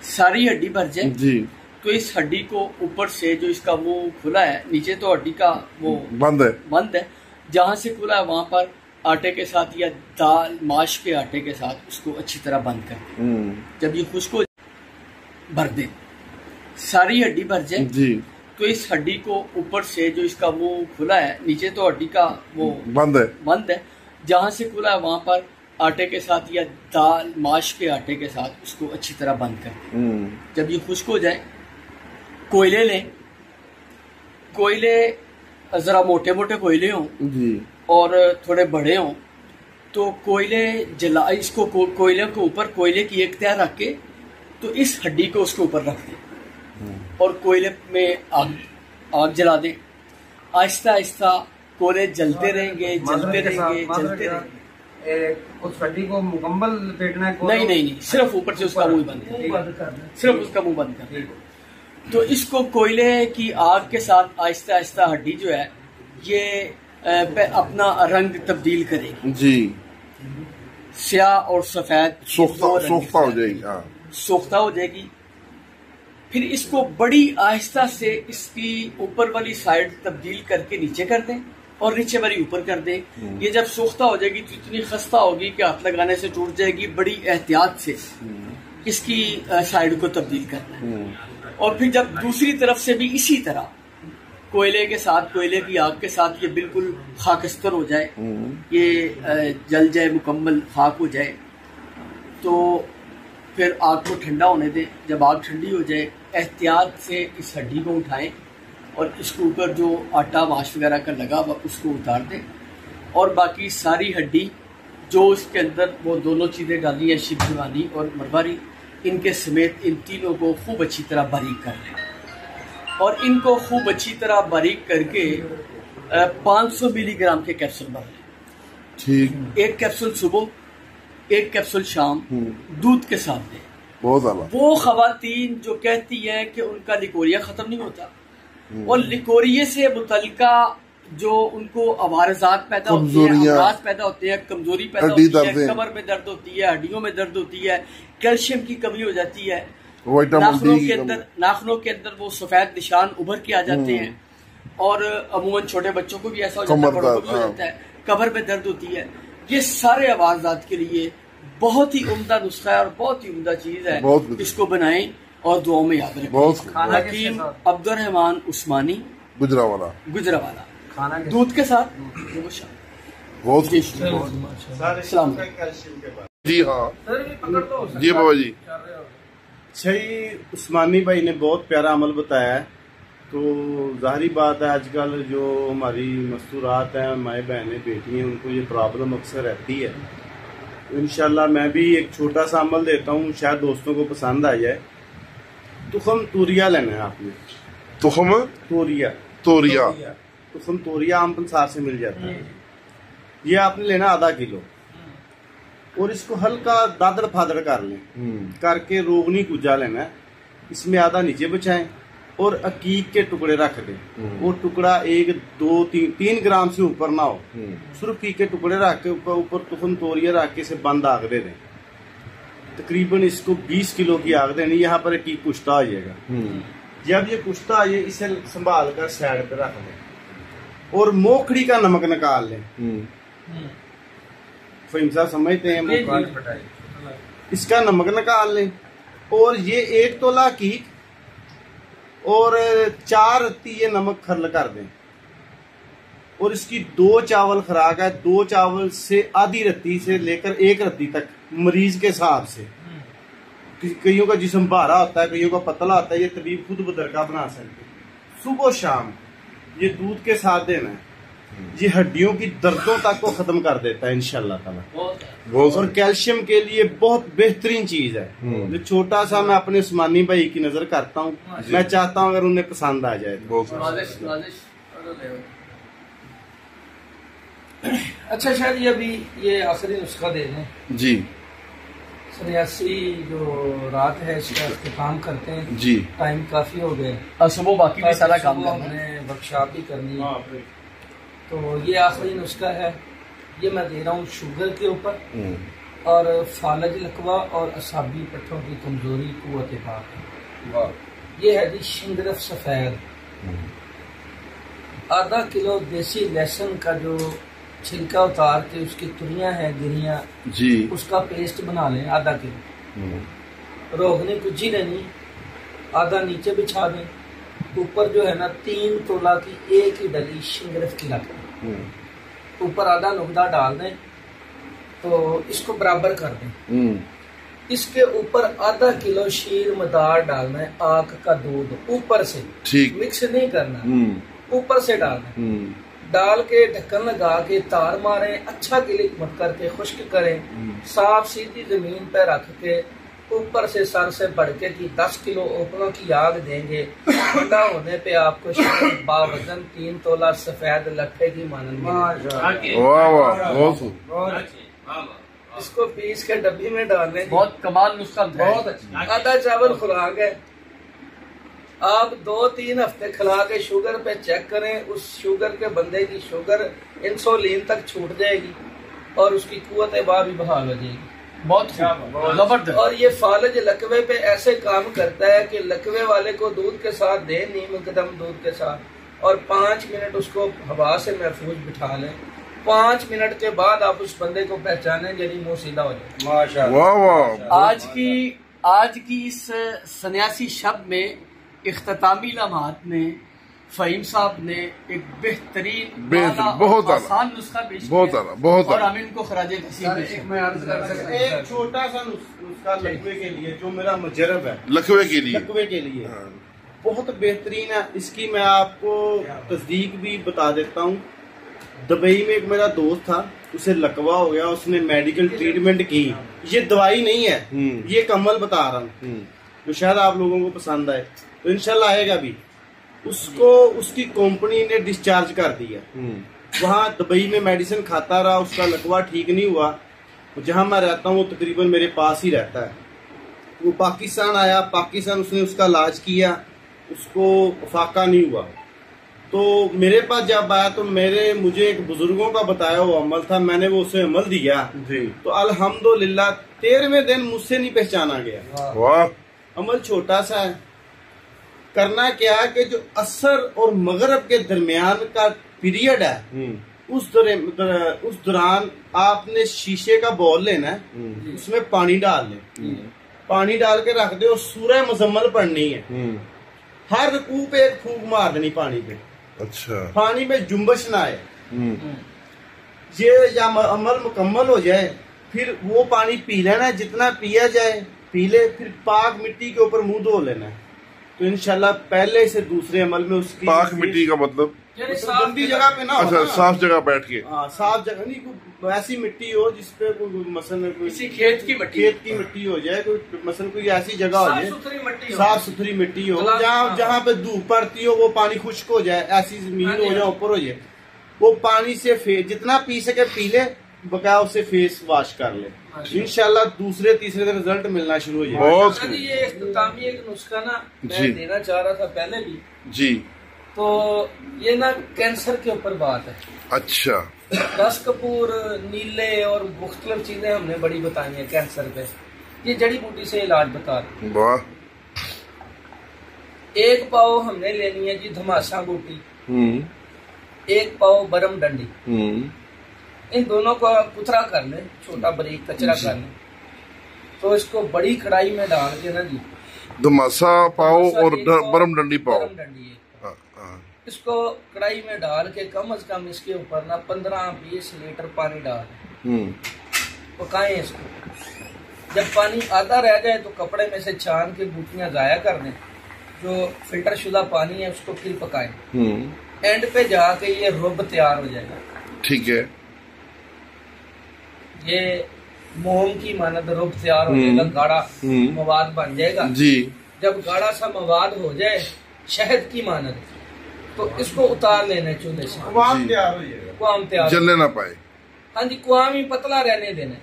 सारी हड्डी भर जाए जी। तो इस हड्डी को ऊपर से जो इसका मुंह खुला है, नीचे तो हड्डी का वो बंद है, जहां से खुला है वहां पर आटे के साथ या दाल माश के आटे के साथ उसको अच्छी तरह बंद कर दें। जब ये खुश्क हो भर दें, सारी हड्डी भर जाए जी। तो इस हड्डी को ऊपर से जो इसका मुंह खुला है, नीचे तो हड्डी का वो बंद है, जहां से खुला है वहां पर आटे के साथ या दाल माश के आटे के साथ उसको अच्छी तरह बंद कर दें। जब ये खुश्क हो जाए, कोयले लें, कोयले जरा मोटे मोटे कोयले हों और थोड़े बड़े हों, तो कोयले जला, इसको कोयले के ऊपर कोयले की एक तह रख के तो इस हड्डी को उसके ऊपर रख दें और कोयले में आग जला दें। आहिस्ता आहिस्ता कोयले जलते रहेंगे, जलते रहेंगे। उस हड्डी को मुकम्मल लपेटना है? नहीं, सिर्फ ऊपर से उसका मुंह बंद करना, सिर्फ उसका मुंह बंद करना। तो इसको कोयले की आग के साथ आहिस्ता आहिस्ता हड्डी जो है ये अपना रंग तब्दील करेगी जी, स्याह और सफेद सोख्ता हो जाएगी, सोख्ता हो जाएगी। फिर इसको बड़ी आहिस्ता से इसकी ऊपर वाली साइड तब्दील करके नीचे कर दें और नीचे वाली ऊपर कर दें। ये जब सोख्ता हो जाएगी तो इतनी खस्ता होगी कि हाथ लगाने से टूट जाएगी। बड़ी एहतियात से इसकी साइड को तब्दील करना है। और फिर जब दूसरी तरफ से भी इसी तरह कोयले के साथ, कोयले की आग के साथ ये बिल्कुल खाकस्तर हो जाए, ये जल जाए, मुकम्मल खाक हो जाए, तो फिर आग को ठंडा होने दें। जब आग ठंडी हो जाए, एहतियात से इस हड्डी को उठाएं और इसके ऊपर जो आटा माश वगैरह का लगा हुआ उसको उतार दें और बाकी सारी हड्डी जो इसके अंदर वो दोनों चीज़ें डाली हैं, शिबजुरानी और मरवारी, इनके समेत इन तीनों को खूब अच्छी तरह बारीक कर लें और इनको खूब अच्छी तरह बारीक करके 500 मिलीग्राम के कैप्सूल भर लें। ठीक। एक कैप्सूल सुबह, एक कैप्सूल शाम दूध के साथ दें। बहुत आला। वो खवातीन जो कहती हैं कि उनका लिकोरिया खत्म नहीं होता और लिकोरिये से मुतल्लिका जो उनको अवारजात पैदा होती है, अमराज पैदा होते हैं, कमजोरी पैदा होती है, कमर में दर्द होती है, हड्डियों में दर्द होती है, कैल्शियम की कमी हो जाती है, नाखूनों के अंदर वो सफेद निशान उभर के आ जाते हैं और अमूमन छोटे बच्चों को भी ऐसा हो जाता है, बड़ों को भी हो जाता है, कमर में दर्द होती है। ये सारे अवारजात के लिए बहुत ही उम्दा नुस्खा है और बहुत ही उम्दा चीज है। इसको बनाएं और दुआओं में याद रखें। हकीम अब्दुर्रहमान उस्मानी, गुजरावाला, खाना दूध के साथ बहुत जी। हाँ जी बाबा जी। सही, उस्मानी भाई ने बहुत प्यारा अमल बताया है। तो जाहिर बात है आजकल जो हमारी मस्तूरात हैं, माए बहनें, बेटी हैं, उनको ये प्रॉब्लम अक्सर रहती है। तो इंशाल्लाह मैं भी एक छोटा सा अमल देता हूँ, शायद दोस्तों को पसंद आ जाए। तुखम तोरिया लेना है आपने। तुखम तोरिया तुखम तोरिया आम पंसार से मिल जाता है। ये आपने लेना आधा किलो और इसको हल्का दादड़ फादड़ कर लें। करके रोगनी कुजा लेना है, इसमें आधा नीचे बचाएं और अकीक के टुकड़े रख दें। वो टुकड़ा 1, 2, 3 ग्राम से ऊपर ना हो, सिर्फ अकीक के टुकड़े रख के ऊपर तुखम तोरिया रख के इसे बंद आग दे दें। तकरीबन इसको 20 किलो की आग देनी। यहाँ पर अकीक कुश्ता आ जाएगा। जब ये कुश्ता आ जाए, इसे संभाल कर साइड पे रख दें और मोखड़ी का नमक निकाल लें। फहीम साहब समझते हैं? इसका नमक निकाल लें और ये 1 तोला अकीक और 4 रत्ती ये नमक खर्ल कर दें और इसकी 2 चावल खुराक है। 2 चावल से आधी रत्ती से लेकर 1 रत्ती तक मरीज के हिसाब से। कईयों का जिस्म भारा होता है, कईयों का पतला होता है, ये तबीब खुद बदरका बना सकते। सुबह शाम ये दूध के साथ देना है। ये हड्डियों की दर्दों तक को खत्म कर देता है इंशाल्लाह ताला। और कैल्शियम के लिए बहुत बेहतरीन चीज है। जो छोटा सा मैं अपने उस्मानी भाई की नजर करता हूँ, मैं चाहता हूँ अगर उन्हें पसंद आ जाए तो। अच्छा शायद ये अभी ये आखिरी नुस्खा दे दें जी। सन्यासी जो रात है इसका इख्तिताम करते हैं जी। टाइम काफी हो गए, सुबह बाकी भी सारा काम हमने वर्कशॉप भी करनी है। तो ये आखिरी नुस्खा है, ये मैं दे रहा हूँ शुगर के ऊपर और फालज लकवा और असाबी पट्टों की कमजोरी, कुव्वत पाक। ये है जी शिंगरफ सफेद। आधा किलो देसी लहसुन का जो छिलका उतार के उसकी तुरियां हैं, गिरियां जी, उसका पेस्ट बना लें आधा किलो। रोगनी कुजी लेनी, आधा नीचे बिछा दें, ऊपर जो है ना 3 तोला की एक ही डली शिंगरफ की लगती, ऊपर आधा नुकदा डाल दें तो इसको बराबर कर दें। इसके ऊपर आधा किलो शीर मदार डालना है, आक का दूध ऊपर से, ठीक, मिक्स नहीं करना, ऊपर से डालना। डाल के ढक्कन लगा के तार मारें, अच्छा गिलिक मत करके खुश्क करें, साफ सीधी जमीन पे रख के ऊपर से सर से बढ़के की 10 किलो ओपनों की आग देंगे। ठंडा होने पे आपको बावजन 3 तोला सफेद लट्ठे की मानन मिलेगी। वाह वाह, बहुत इसको पीस के डब्बी में डालने, बहुत कमाल नुस्खा, बहुत अच्छा। आधा चावल खुराक है, आप 2-3 हफ्ते खिला के शुगर पे चेक करें, उस शुगर के बंदे की शुगर इंसुलिन तक छूट जाएगी और उसकी कुव्वत बा भी बहाल हो जाएगी। बहुत जबरदस्त। और ये फालज लकवे पे ऐसे काम करता है कि लकवे वाले को दूध के साथ दे, नीम कदम दूध के साथ, और 5 मिनट उसको हवा से महफूज बिठा लें। 5 मिनट के बाद आप उस बंदे को पहचाने जरी मुंह सीधा हो जाए। माशाअल्लाह। वाह वाह। आज की इस सन्यासी शब्द में इख्तितामी लम्हात में फ़हीम साहब ने एक बेहतरीन बहुत आसान नुस्खा पेश किया, बहुत आला, बहुत और हम इनको खराजे तस्लीम पेश एक मैं अर्ज कर सकता हूं, एक छोटा सा नुस्खा लकवे के लिए जो मेरा मुजरब है, लकवे के लिए, लकवे के लिए बहुत बेहतरीन है। इसकी मैं आपको तस्दीक भी बता देता हूँ। दुबई में एक मेरा दोस्त था, उसे लकवा हो गया, उसने मेडिकल ट्रीटमेंट की। ये दवाई नहीं है, ये एक अमल बता रहा हूँ जो शायद आप लोगों को पसंद आए, तो इंशाल्लाह आएगा भी। उसको उसकी कंपनी ने डिस्चार्ज कर दिया, वहाँ दुबई में मेडिसिन खाता रहा, उसका लकवा ठीक नहीं हुआ। जहाँ मैं रहता हूँ वो तकरीबन मेरे पास ही रहता है। वो पाकिस्तान आया, पाकिस्तान उसने उसका इलाज किया, उसको फाका नहीं हुआ। तो मेरे पास जब आया तो मुझे एक बुजुर्गों का बताया वो अमल था, मैंने वो उसे अमल दिया जी। तो अल्हम्दुलिल्लाह 13वें दिन मुझसे नहीं पहचाना गया। वाह। अमल छोटा सा है, करना क्या है कि जो असर और मगरब के दरमियान का पीरियड है, उस दौरान आपने शीशे का बॉल लेना है, उसमें पानी डाल लें, पानी डाल के रख दे और सूरह मुजम्मल पढ़नी है। हर रकू पे एक फूंक मार देनी पानी पे। अच्छा। पानी में जुम्बश ना आए। ये या अमल मुकम्मल हो जाए, फिर वो पानी पी लेना, जितना पिया जाए पी ले, फिर पाक मिट्टी के ऊपर मुंह धो लेना है। तो इंशाल्लाह पहले से दूसरे अमल में उसकी पाक मिट्टी का मतलब गंदी जगह पे ना, अच्छा, साफ जगह बैठ के। हाँ, साफ जगह नहीं, कोई ऐसी मिट्टी हो जिसपे कोई मसलन कोई खेत की मिट्टी हो जाए, कोई मसलन कोई ऐसी जगह हो जाए साफ सुथरी मिट्टी हो, जहाँ पे धूप पड़ती हो वो पानी खुश्क हो जाए, ऐसी जमीन हो जाए, ऊपर हो जाए, वो पानी से जितना पी सके पी ले, बकाया उससे फेस वॉश कर ले। इंशाल्लाह दूसरे तीसरे दिन रिजल्ट मिलना शुरू हो जाएगा। बहुत ये इख्तितामी एक नुस्खा ना मैं देना चाह रहा था पहले भी जी। तो ये ना कैंसर के ऊपर बात है। अच्छा। रस कपूर, नीले और मुख्तलिफ चीजें हमने बड़ी बताई है कैंसर पे, ये जड़ी बूटी से इलाज बता रहे। वाह। 1 पाव हमने लेनी है जी धमासा बूटी, 1 पाव बरम डंडी, इन दोनों को कुतरा कर ले, छोटा बारीक कचरा कर ले। तो इसको बड़ी कढ़ाई में डाल के ना जी, धमासा पाओ और बरम डंडी पाओ, इसको कढ़ाई में डाल के कम से कम इसके ऊपर ना 15-20 लीटर पानी डाल पकाएं इसको। जब पानी आधा रह जाए तो कपड़े में से छान के बूटियां जाया कर दें, जो फिल्टर शुदा पानी है उसको फिर पकाएं। एंड पे जाके ये रुब तैयार हो जाएगा। ठीक है। ये मोम की मानद रुब तैयार हो जाएगा, गाढ़ा मवाद बन जाएगा जी। जब गाढ़ा सा मवाद हो जाए शहद की मानद, तो इसको उतार लेना चूल्हे से, कुआम तैयार हो जाएगा, कुआम तैयार जलने ना पाए। हाँ जी, कुआम ही पतला रहने देना।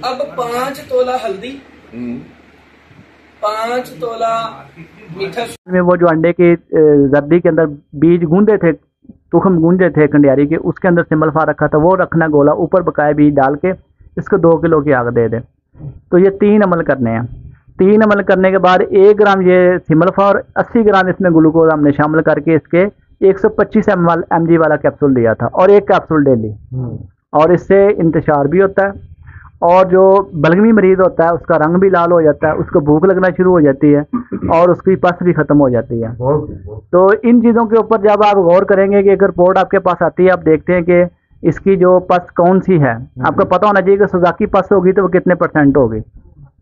अब 5 तोला हल्दी, 5 तोला मीठा में वो जो अंडे के जर्दी के अंदर बीज गूंदे थे, तुखम गूंजे थे खंडियारी के, उसके अंदर सिमलफा रखा था, वो रखना गोला, ऊपर बकाया बीज डाल के इसको 2 किलो की आग दे दे। तो ये 3 अमल करने हैं। 3 अमल करने के बाद 1 ग्राम ये सिमलफा और 80 ग्राम इसमें ग्लूकोज हमने शामिल करके इसके 125 mg वाला कैप्सूल दिया था, और 1 कैप्सूल डेली, और इससे इंतशार भी होता है और जो बलगमी मरीज होता है उसका रंग भी लाल हो जाता है, उसको भूख लगना शुरू हो जाती है और उसकी पस भी खत्म हो जाती है। तो इन चीज़ों के ऊपर जब आप गौर करेंगे कि एक रिपोर्ट आपके पास आती है, आप देखते हैं कि इसकी जो पस कौन सी है, आपको पता होना चाहिए कि सुजाकी पस होगी तो वो कितने % होगी,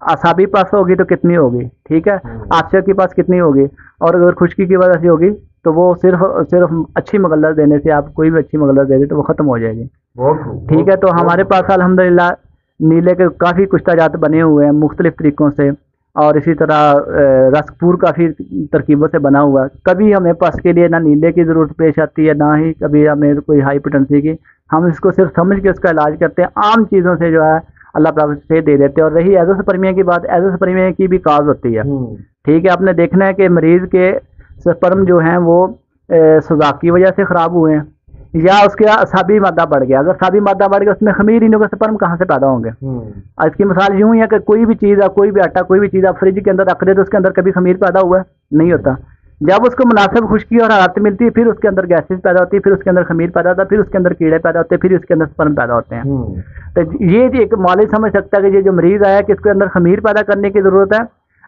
असाबी पस होगी तो कितनी होगी, ठीक है, आशा की पस कितनी होगी, और अगर खुश्की की वजह से होगी तो वो सिर्फ अच्छी मगल्लत देने से, आप कोई भी अच्छी मगल्लत दे दे तो वो ख़त्म हो जाएगी। ठीक है, तो हमारे पास अल्हम्दुलिल्लाह नीले के काफ़ी कुश्ताजात बने हुए हैं मुख्तलिफ तरीक़ों से, और इसी तरह रसकपूर काफ़ी तरकीबों से बना हुआ है। कभी हमें पस के लिए ना नीले की ज़रूरत पेश आती है, ना ही कभी हमें कोई हाइपरटेंसी की। हम इसको सिर्फ समझ के उसका इलाज करते हैं, आम चीज़ों से जो है अल्लाह पाक से दे देते हैं। और रही एज़ोस्पर्मिया की बात, एज़ोस्पर्मिया की भी काज होती है। ठीक है, आपने देखना है कि मरीज़ के स्पर्म जो हैं वो सुजाक की वजह से ख़राब हुए हैं, या उसके साबी मादा बढ़ गया। अगर साबी मादा बढ़ गया उसमें खमीर ही नहीं होगा, स्पर्म कहाँ से पैदा होंगे। इसकी मिसाल यूँ ही है कि कोई भी चीज़ है, कोई भी आटा, कोई भी चीज़ आप फ्रिज के अंदर रख दे तो उसके अंदर कभी खमीर पैदा हुआ नहीं होता। जब उसको मुनासिब खुश्की और हरारत मिलती है फिर उसके अंदर गैसेस पैदा होती है, फिर उसके अंदर खमीर पैदा होता है, फिर उसके अंदर कीड़े पैदा होते हैं, फिर उसके अंदर स्पर्म पैदा होते हैं। तो ये एक मौलिक समझ सकता है कि ये जो मरीज़ आया कि इसके अंदर खमीर पैदा करने की ज़रूरत है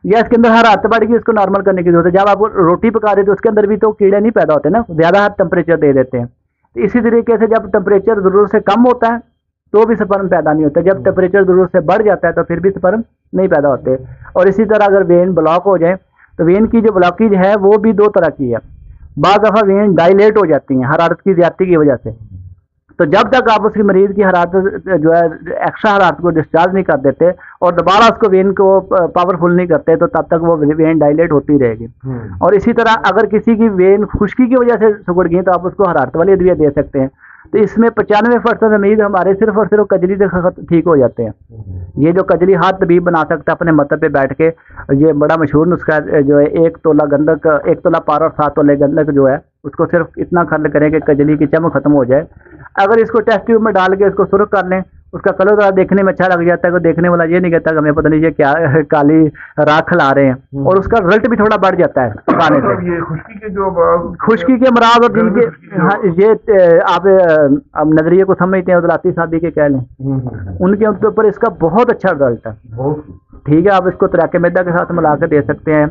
या इसके अंदर हरारत बढ़ गई, इसको नॉर्मल करने की जरूरत है। जब आप रोटी पका रहे तो उसके अंदर भी तो कीड़े नहीं पैदा होते ना, ज़्यादा टेम्परेचर दे देते हैं। तो इसी तरीके से जब टेम्परेचर ज़रूरत से कम होता है तो भी स्पर्म पैदा नहीं होता, जब टेम्परेचर ज़रूरत से बढ़ जाता है तो फिर भी स्पर्म नहीं पैदा होते। और इसी तरह अगर वेन ब्लॉक हो जाए तो वेन की जो ब्लॉकेज है वो भी दो तरह की है। बाज़ दफ़ा वेन डायलेट हो जाती हैं हरारत की ज़्यादती की वजह से। तो जब तक आप उसकी मरीज़ की हरारत जो है एक्स्ट्रा हरारत को डिस्चार्ज नहीं कर देते और दोबारा उसको वेन को पावरफुल नहीं करते तो तब तक वो वेन डायलेट होती रहेगी। और इसी तरह अगर किसी की वेन खुश्की की वजह से सुगड़ गई तो आप उसको हरारत वाली अदविया दे सकते हैं। तो इसमें 95% मरीज हमारे सिर्फ और सिर्फ कजली से ठीक हो जाते हैं। ये जो कजली हर तबीब बना सकता है अपने मतलब पे बैठ के, ये बड़ा मशहूर नुस्खा जो है 1 तोला गंधक, 1 तोला पारा और 7 तोले गंधक जो है उसको सिर्फ इतना खर्ल करें कि कजली की चमक खत्म हो जाए। अगर इसको टेस्ट ट्यूब में डाल के इसको सुरख कर लें, उसका कलर थोड़ा देखने में अच्छा लग जाता है, तो देखने वाला ये नहीं कहता कि हमें पता नहीं ये क्या काली राख ला रहे हैं, और उसका रिजल्ट भी थोड़ा बढ़ जाता है पकाने से। ये खुश्की के जो खुश्की के मराज और जिनके ये आप नजरिए को समझते हैं उदलाती शादी के कह लें, उनके ऊपर इसका बहुत अच्छा रिजल्ट है। ठीक है, आप इसको तराके मैदा के साथ मिला कर दे सकते हैं,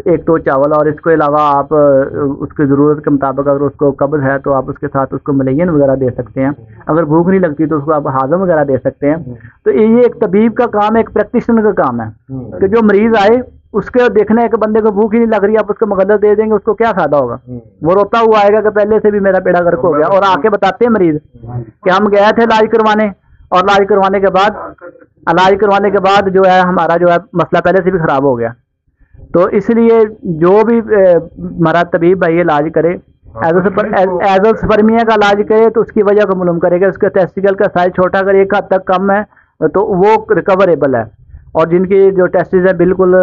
1 तो चावल, और इसके अलावा आप उसकी ज़रूरत के मुताबिक अगर उसको कब्ज़ है तो आप उसके साथ उसको मलयन वगैरह दे सकते हैं। अगर भूख नहीं लगती तो उसको आप हाजम वगैरह दे सकते हैं। तो ये एक तबीब का काम है, एक प्रैक्टिशनर का काम है कि जो मरीज़ आए उसके देखना है कि बंदे को भूख ही नहीं लग रही, आप उसको मगल्लत दे देंगे, उसको क्या फ़ायदा होगा। वो रोता हुआ आएगा कि पहले से भी मेरा बेड़ा गर्क हो गया, और आके बताते हैं मरीज़ कि हम गए थे इलाज करवाने, और इलाज करवाने के बाद जो है हमारा जो है मसला पहले से भी ख़राब हो गया। तो इसलिए जो भी हमारा तबीब भाई इलाज करे, एज़ोस्पर्मिया का इलाज करे तो उसकी वजह को मालूम करेगा। उसके टेस्टिकल का साइज छोटा अगर 1 हद तक कम है तो वो रिकवरेबल है, और जिनकी जो टेस्टिस है बिल्कुल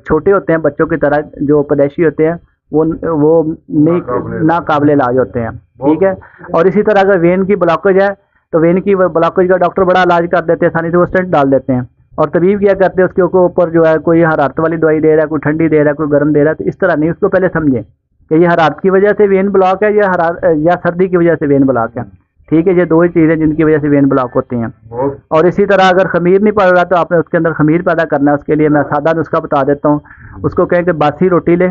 छोटे होते हैं बच्चों की तरह, जो पैदाइशी होते हैं वो नहीं नाकाबिल इलाज होते हैं। ठीक है, और इसी तरह अगर वेन की ब्लॉकेज है तो वेन की ब्लॉकेज का डॉक्टर बड़ा इलाज कर देते हैं, आसानी से वो स्टेंट डाल देते हैं। और तबीब क्या करते हैं, उसके ऊपर जो है कोई हरारत वाली दवाई दे रहा है, कोई ठंडी दे रहा है, कोई गर्म दे रहा है, तो इस तरह नहीं, उसको पहले समझें कि ये हरारत की वजह से वेन ब्लॉक है या सर्दी की वजह से वेन ब्लॉक है। ठीक है, ये 2 ही चीज़ें जिनकी वजह से वेन ब्लॉक होती हैं। और इसी तरह अगर खमीर नहीं पड़ रहा तो आपने उसके अंदर खमीर पैदा करना है। उसके लिए मैं सादा नुस्खा बता देता हूँ। उसको कहें कि बासी रोटी ले,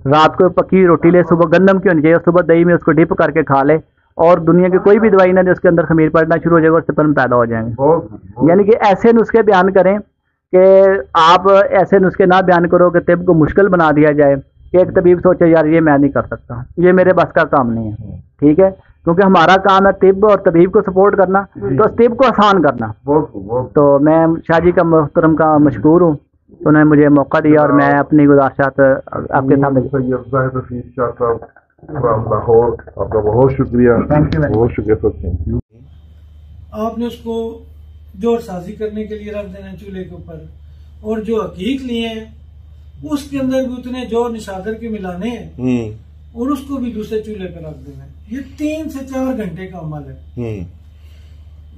रात को पकी रोटी ले, सुबह गंदम की होनी चाहिए, सुबह दही में उसको डिप करके खा ले, और दुनिया की कोई भी दवाई ना दे, उसके अंदर खमीर पड़ना शुरू हो जाएगा और स्पर्म पैदा हो जाएंगे। यानी कि ऐसे नुस्खे बयान करें कि आप ऐसे नुस्खे ना बयान करो कि तिब को मुश्किल बना दिया जाए कि एक तबीब सोचे यार ये मैं नहीं कर सकता, ये मेरे बस का काम नहीं है। ठीक है, क्योंकि हमारा काम है तिब और तबीब को सपोर्ट करना, तो तिब को आसान करना। तो मैं शाह जी का मोहतरम का मशकूर हूँ, तो उन्होंने मुझे मौका दिया और मैं अपनी गुज़ारिशात आपके सामने। लाहौर, आपका बहुत शुक्रिया, बहुत शुक्रिया। आपने उसको जोर साजी करने के लिए रख देना चूल्हे के ऊपर, और जो हकीक लिए हैं उसके अंदर भी उतने जोर निशादर के मिलाने हैं, और उसको भी दूसरे चूल्हे पर रख देना है। ये 3 से 4 घंटे का अमल है।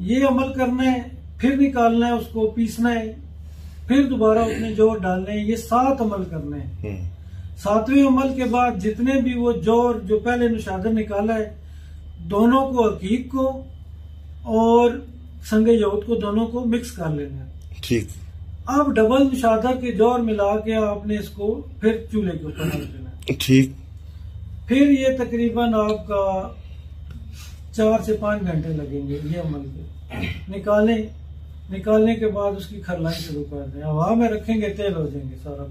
ये अमल करना है, फिर निकालना है, उसको पीसना है, फिर दोबारा उसमें जोर डालना है। ये 7 अमल करने हैं। 7वें अमल के बाद जितने भी वो जोर जो पहले निशादर निकाला है, दोनों को, हकीक को और संगे यहूद को दोनों को मिक्स कर लेना है। ठीक। अब डबल निशादा के जौर मिला के आपने इसको फिर चूल्हे के ऊपर रख देना है। ठीक। फिर ये तकरीबन आपका 4 से 5 घंटे लगेंगे ये अमल के। निकालने के बाद उसकी खरलाई शुरू कर दें। हवा में रखेंगे तेल हो जाएंगे सारा।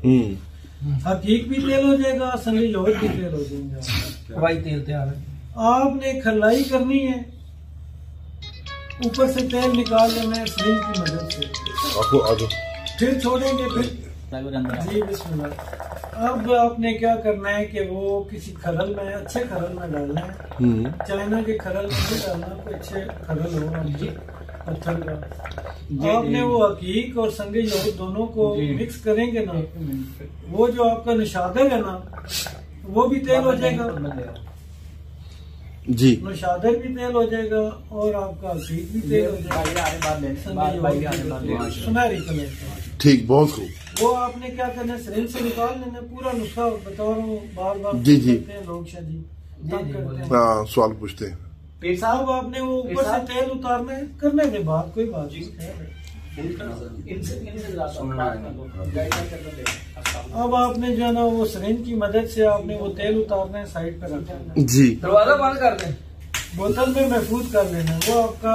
हकीक भी तेल हो जाएगा, संगे यहूद भी तेल हो जाएंगे। हवाई तेल तैयार है। आपने खरलाई करनी है, ऊपर से तेल निकाल लेना है सिरिंज की मदद से। फिर छोड़ेंगे फिर जी बिस्मिल्लाह। अब आपने क्या करना है कि वो किसी खरल में, अच्छे खरल में डालना है। चाइना के खरल में भी डालना, कोई अच्छे खरल हो पत्थर का। आपने वो हकीक और संगे यहूद दोनों को मिक्स करेंगे ना, वो जो आपका निशादर है ना वो भी तेल हो जाएगा जी। निशादर भी तेल हो जाएगा और आपका हकीक भी तेल हो जाएगा सुनहरी कलर का। ठीक, बहुत खूब। वो आपने क्या करना है, सिरिंज से निकाल लेना। पूरा नुस्खा बता रहा हूँ, बार बार जी जी लोग जी करते हैं। हाँ, सवाल पूछते हैं। पीर साहब आपने वो ऊपर से तेल उतारना है, करने के बाद कोई बात नहीं। अब आपने जो है ना वो सिरिंज की मदद से आपने वो तेल उतारना है, साइड पर रखना है जी। दरवाजा बंद कर दें, बोतल में महफूज कर लेना है। वो आपका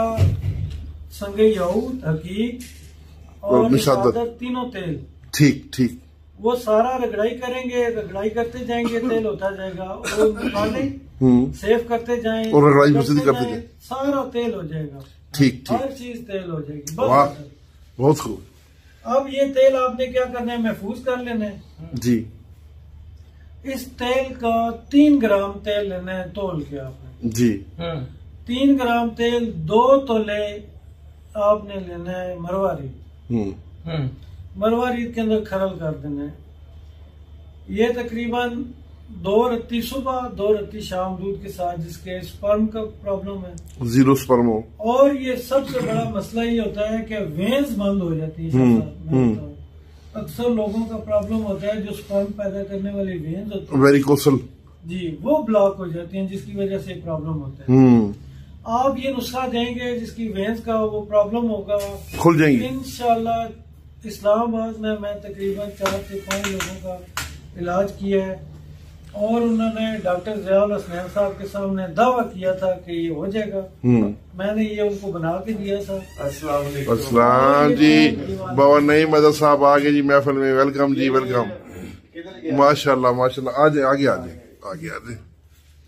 संगे यहूद, हकीक और निशादर तीनों तेल। ठीक ठीक। वो सारा रगड़ाई करेंगे, रगड़ाई करते जाएंगे, तेल होता जाएगा। और निकाले सेव करते जाएं और रगड़ाई मसीद करते जाएं, सारा तेल हो जाएगा। ठीक ठीक। हर चीज तेल हो जाएगी। वाह, बहुत खूब। अब ये तेल आपने क्या करना है, महफूज कर लेना है जी। इस तेल का 3 ग्राम तेल लेना है तोल के आपने जी। 3 ग्राम तेल 2 तोले आपने लेना है मरवा रीत। मरवा रीत के अंदर खरल कर देना है। ये तकरीबन 2 रत्ती सुबह 2 रत्ती शाम दूध के साथ, जिसके स्पर्म का प्रॉब्लम है, 0 स्पर्म हो। और ये सबसे बड़ा मसला ये होता है कि वेंस बंद हो जाती है। अक्सर लोगों का प्रॉब्लम होता है जो स्पर्म पैदा करने वाली वेंस होती है, वेरिकोसल जी, वो ब्लॉक हो जाती हैं, जिसकी वजह से प्रॉब्लम होता है। आप ये नुस्खा देंगे जिसकी वेंस का वो प्रॉब्लम होगा, खुल जाएंगी इंशाल्लाह। इस्लामाबाद में मैं तकरीबन 4 से 5 लोगों का इलाज किया है और उन्होंने डॉक्टर ज़ियाउल हसनैन साहब के सामने दावा किया था कि ये हो जाएगा। मैंने ये उनको बना के दिया था। अस्सलाम जी, बाबा नईम मदद साहब आ गए जी महफिल में। वेलकम जी, वेलकम। माशाल्लाह माशाल्लाह। आगे आगे आगे आगे आगे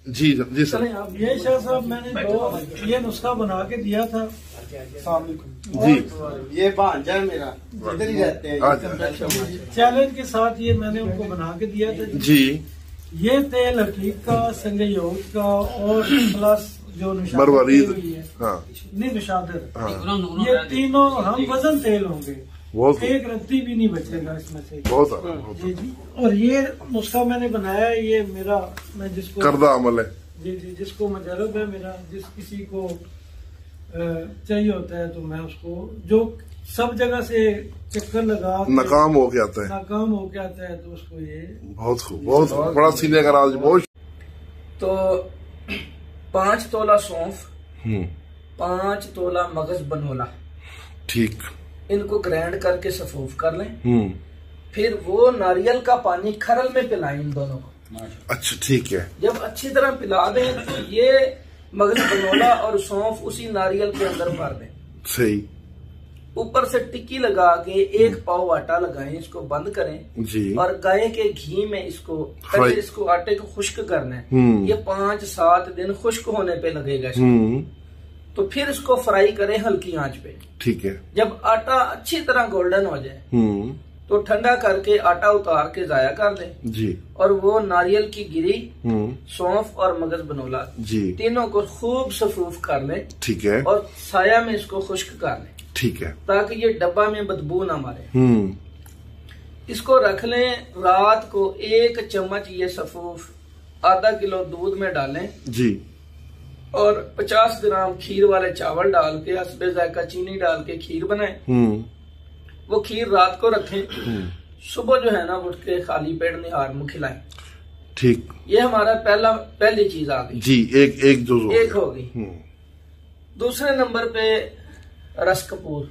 जी जी सर। ये शाह साहब मैंने ये नुस्खा बना के दिया था जी। ये भांजा है मेरा, इधर ही रहते हैं। चैलेंज के साथ ये मैंने उनको बना के दिया था जी। ये तेल हकीक का, संगे यहूद का और प्लस जो मरवारीद, निशादर, ये तीनों हम वजन तेल होंगे। एक रत्ती भी नहीं बचेगा इसमें से। बहुत जी जी। और ये नुस्खा मैंने बनाया है, ये मेरा, मैं जिसको करदा अमल है जी जी, जिसको मजरब है मेरा, जिस किसी को चाहिए होता है तो मैं उसको, जो सब जगह से चक्कर लगा नाकाम हो के आता है तो उसको ये बहुत खूब, बहुत बड़ा सीने का राज। बहुत तो 5 तोला सौंफ, 5 तोला मगज बनोला, ठीक, इनको ग्राइंड करके सफूफ कर लें। फिर वो नारियल का पानी खरल में पिलाएं इन दोनों को। अच्छा ठीक है। जब अच्छी तरह पिला दें तो ये मगज बनोला और सौंफ उसी नारियल के अंदर भर दें। सही। ऊपर से टिक्की लगा के 1 पाव आटा लगाएं, इसको बंद करें जी। और गाय के घी में इसको इसको आटे को खुश्क करना है। ये 5-7 दिन खुश्क होने पे लगेगा इसको। तो फिर इसको फ्राई करें हल्की आंच पे। ठीक है। जब आटा अच्छी तरह गोल्डन हो जाए तो ठंडा करके आटा उतार के जाया कर दें जी। और वो नारियल की गिरी, सौंफ और मगज बनोला जी, तीनों को खूब सफूफ कर लें। ठीक है। और साया में इसको खुश्क कर लें। ठीक है। ताकि ये डब्बा में बदबू ना मारे। इसको रख लें। रात को 1 चम्मच ये सफूफ आधा किलो दूध में डालें जी, और 50 ग्राम खीर वाले चावल डाल के हस्बे जायका चीनी डाल के खीर बनाएं। वो खीर रात को रखें। सुबह जो है ना उठ के खाली पेट निहार मुंह खिलाएं। ठीक। ये हमारा पहली चीज आ गई जी। एक हो गई। दूसरे नंबर पे रस कपूर,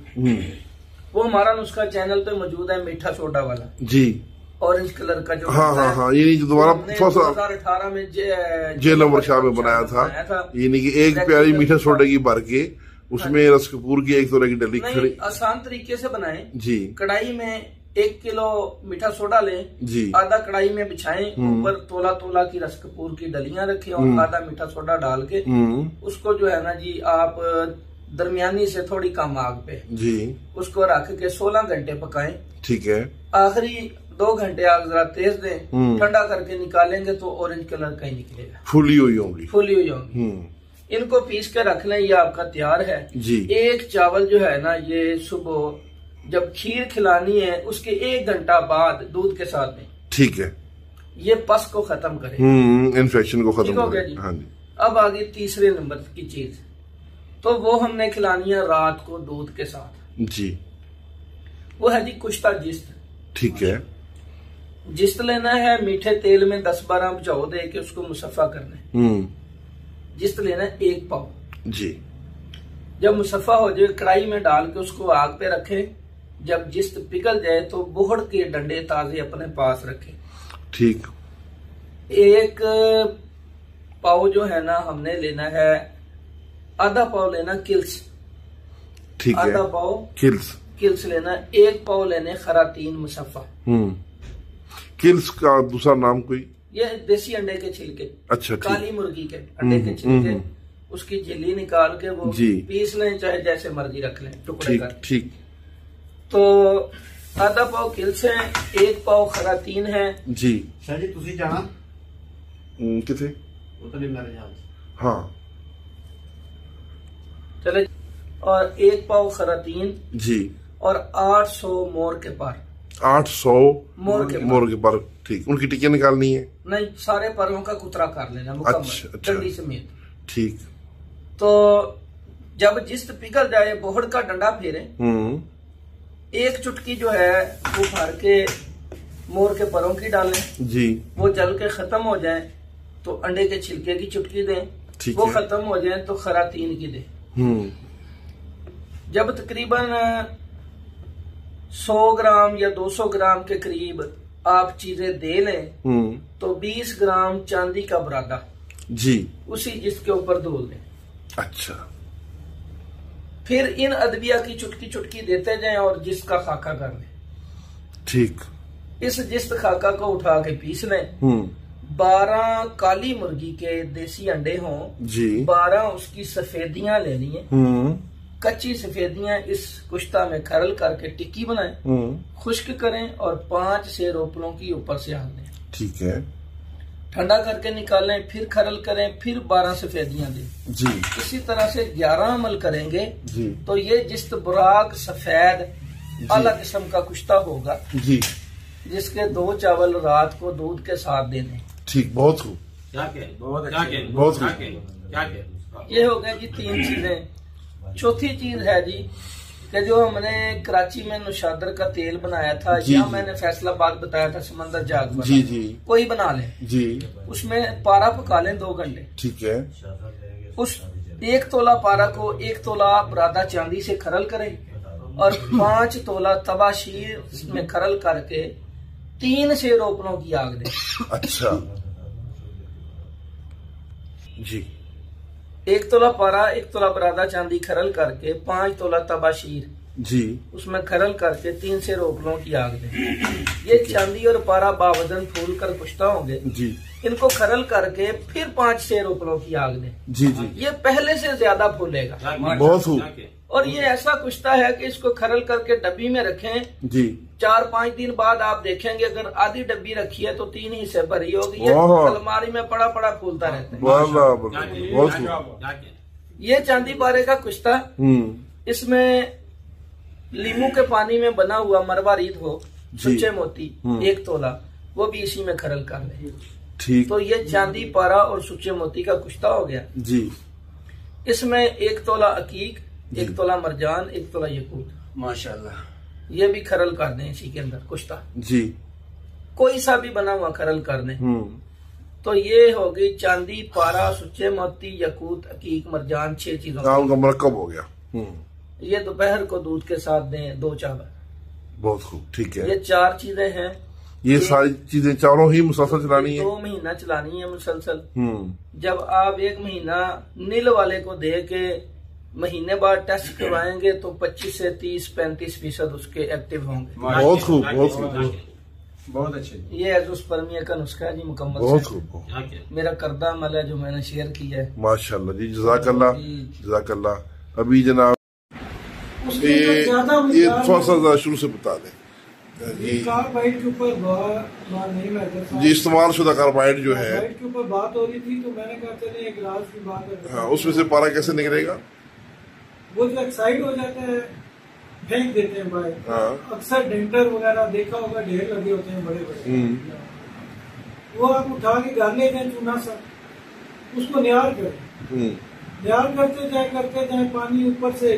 वो हमारा नुस्खा चैनल पे मौजूद है, मीठा सोडा वाला जी, ऑरेंज कलर का जो हाँ, ये जो दोबारा 2018 में जेल वर्कशॉप में बनाया था, यानी कि एक प्यारी मीठा सोडे की भर के उसमें रस कपूर की एक तरह की डली खड़ी, आसान तरीके से बनाए जी। कढ़ाई में 1 किलो मीठा सोडा लें जी, आधा कढ़ाई में बिछाएं, ऊपर तोला तोला की रस कपूर की डलियां रखें और आधा मीठा सोडा डाल के उसको जो है ना जी आप दरमियानी से थोड़ी कम आग पे जी उसको रख के 16 घंटे पकाएं। ठीक है। आखिरी 2 घंटे आग जरा तेज दें, ठंडा करके निकालेंगे तो ऑरेंज कलर का ही निकलेगा, फूली हुई होंगी। इनको पीस के रख लें, ये आपका तैयार है जी। एक चावल जो है ना ये सुबह जब खीर खिलानी है उसके 1 घंटा बाद दूध के साथ में, ठीक है, ये पस को खत्म करे, इन्फेक्शन को खत्म करे। हाँ जी। अब आगे तीसरे नंबर की चीज, तो वो हमने खिलानी है रात को दूध के साथ जी, वो है जी कुश्ता जिस्त। ठीक है। जिस्त लेना है, मीठे तेल में 10-12 भुजाओ दे के उसको मुसफ़ा करना है। जिस्त लेना है 1 पाव जी। जब मुसफ़ा हो जाए कढ़ाई में डाल के उसको आग पे रखें, जब जिस्त पिघल जाए तो बोहड़ के डंडे ताजे अपने पास रखें। ठीक। 1 पाव जो है ना हमने लेना है, आधा पाव लेना किल्स, ठीक है, आधा पाव किल्स लेना, 1 पाव लेने खरातीन मुसफ़ा। किल्स का दूसरा नाम कोई? ये देसी अंडे के छिलके, अच्छा, काली मुर्गी के अंडे के छिलके, उसकी झिल्ली निकाल के वो पीस लें, चाहे जैसे मर्जी रख लें टुकड़े कर। ठीक। तो आधा पाव किल्स है, 1 पाव खरातीन है जी। शाह जी तुसी जाना किथे? हाँ चले। और 1 पाव खरातीन जी, और 800 मोर के पर, 800 मोर के पर, ठीक। उनकी टिकिया निकालनी है? नहीं, सारे परों का कुतरा कर लेना मुकम्मल, डंडी समेत। ठीक। तो जब जिस्त पिघल जाए बोहड़ का डंडा फेरे, 1 चुटकी जो है वो भर के मोर के परों की डालें जी। वो जल के खत्म हो जाए तो अंडे के छिलके की चुटकी दें, वो खत्म हो जाए तो खरातीन की दें। जब तकरीबन 100 ग्राम या 200 ग्राम के करीब आप चीजें दे लें तो 20 ग्राम चांदी का बुरादा जी उसी जिसके ऊपर धोल दें। अच्छा। फिर इन अदविया की चुटकी चुटकी देते जाएं और जिसका खाका कर लें। ठीक। इस जिस्त खाका को उठा के पीस लें। 12 काली मुर्गी के देसी अंडे हों जी, 12 उसकी सफेदियां लेनी है, कच्ची सफेदियां इस कुश्ता में खरल करके टिक्की बनाएं, खुश्क करें और 5 से रोपलों की ऊपर से हाल दें। ठीक है। ठंडा करके निकालें, फिर खरल करें, फिर 12 सफेदियां दें जी। इसी तरह से 11 अमल करेंगे जी, तो ये जिस्त बुराक सफेद आला किस्म का कुश्ता होगा जी, जिसके 2 चावल रात को दूध के साथ देने। ठीक। बहुत खूब। ये हो गया जी 3 चीजें। चौथी चीज है जी कि जो हमने कराची में नुशादर का तेल बनाया था, या मैंने फैसलाबाद बताया था समंदर जाग वाला जी जी, कोई बना ले जी, उसमें पारा पका लें 2 घंटे। ठीक है। उस 1 तोला पारा को 1 तोला बुरादा चांदी से खरल करें और 5 तोला तबाशीर में खरल करके 3 से रोपलों की आग दें। अच्छा जी। 1 तोला पारा, 1 तोला बुरादा चांदी खरल करके 5 तोला तबाशीर जी उसमें खरल करके 3 से रोपलों की आग दें। ये चांदी और पारा बावजन फूल कर कुश्ता होंगे जी। इनको खरल करके फिर 5 से रोपलों की आग दें जी जी। ये पहले से ज्यादा फूलेगा बहुत। और ये ऐसा कुश्ता है कि इसको खरल करके डब्बी में रखें जी। 4-5 दिन बाद आप देखेंगे अगर आधी डब्बी रखी है तो 3 हिस्से भरी होगी, ये अलमारी में पड़ा पड़ा फूलता रहता है। ये चांदी पारे का कुश्ता, इसमें लीमू के पानी में बना हुआ मरवारीद हो, सुच्चे मोती 1 तोला, वो भी इसी में खरल कर ले। ठीक। तो ये चांदी पारा और सुच्चे मोती का कुश्ता हो गया जी। इसमें 1 तोला अकीक, 1 तोला मरजान, 1 तोला यकूत, माशाल्लाह, ये भी खरल कर दें इसी के अंदर कुश्ता जी। कोई सा भी बना हुआ खरल कर दें। तो ये हो गई चांदी पारा सुच्चे मोती यकूत अकीक मरजान 6 चीजों का मरकब हो गया। ये दोपहर को दूध के साथ दें 2 चावल। बहुत खूब, ठीक है। ये 4 चीजें हैं। ये सारी चीजें चारों ही मुसलसल चलानी है, 2 महीना चलानी है मुसलसल। जब आप 1 महीना नील वाले को दे के महीने बाद टेस्ट करवाएंगे तो 25 से 30-35% उसके एक्टिव होंगे। बहुत खूब, बहुत खूब, बहुत अच्छे। ये एजोस्पर्मिया का नुस्खा है जी, मुकम्मल। बहुत खूब, मेरा करदा अमल है जो मैंने शेयर किया है। माशाल्लाह जी, जज़ाकल्लाह, जज़ाकल्लाह। अभी जनाब ये थोड़ा सा शुरू से बता दें कार्बाइड के ऊपर जी, इस्तेमाल शुदा कार्बाइड जो है कार्बाइड के ऊपर बात हो रही थी, तो मैंने कहा चले एक राज की बात है। हाँ, उसमें से पारा कैसे निकलेगा? वो जो एक्साइड हो जाता है फेंक देते हैं भाई। हाँ। अक्सर डेंटर वगैरह देखा होगा, ढेर लगे होते हैं बड़े बड़े, वो आप उठा के घर ले जाए चूना सा, उसको न्यार करें, न्यार करते जाए पानी ऊपर से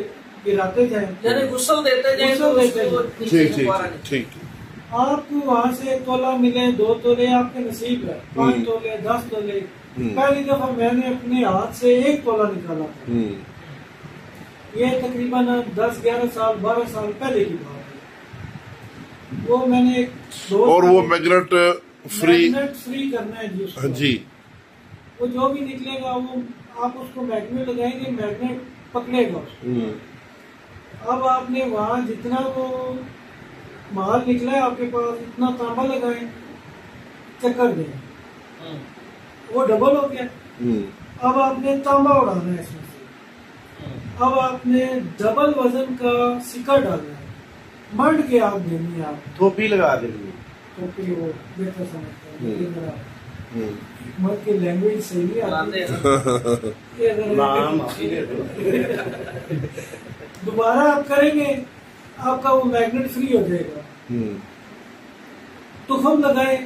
गिराते जाए, यानी गुस्ल देते जाए। ठीक ठीक। आपको वहाँ से 1 तोला मिले, 2 तोले आपके नसीब है, 5 तोले 10 तोले। पहली दफा मैंने अपने हाथ से 1 तोला निकाला था। ये तकरीबन 10-11 साल 12 साल पहले की बात है। वो मैंने और वो मैग्नेट फ्री करना है जी उसको। हाँ जी। वो जो भी निकलेगा वो आप उसको मैग्नेट लगाएंगे, मैग्नेट पकड़ेगा उसको। अब आपने वहाँ जितना वो माल निकला है आपके पास, इतना तांबा लगाए, चक्कर दें, वो डबल हो गया। अब आपने तांबा उड़ाना है इसमें से। अब आपने डबल वजन का सिक्का डालना है, मंड के आप देनी है, आप थोपी लगा देनी है। थोपी वो बेहतर समझता है, मत की लैंग्वेज सही नहीं आती। दोबारा आप करेंगे, आपका वो मैग्नेट फ्री हो जाएगा। तुखम लगाए,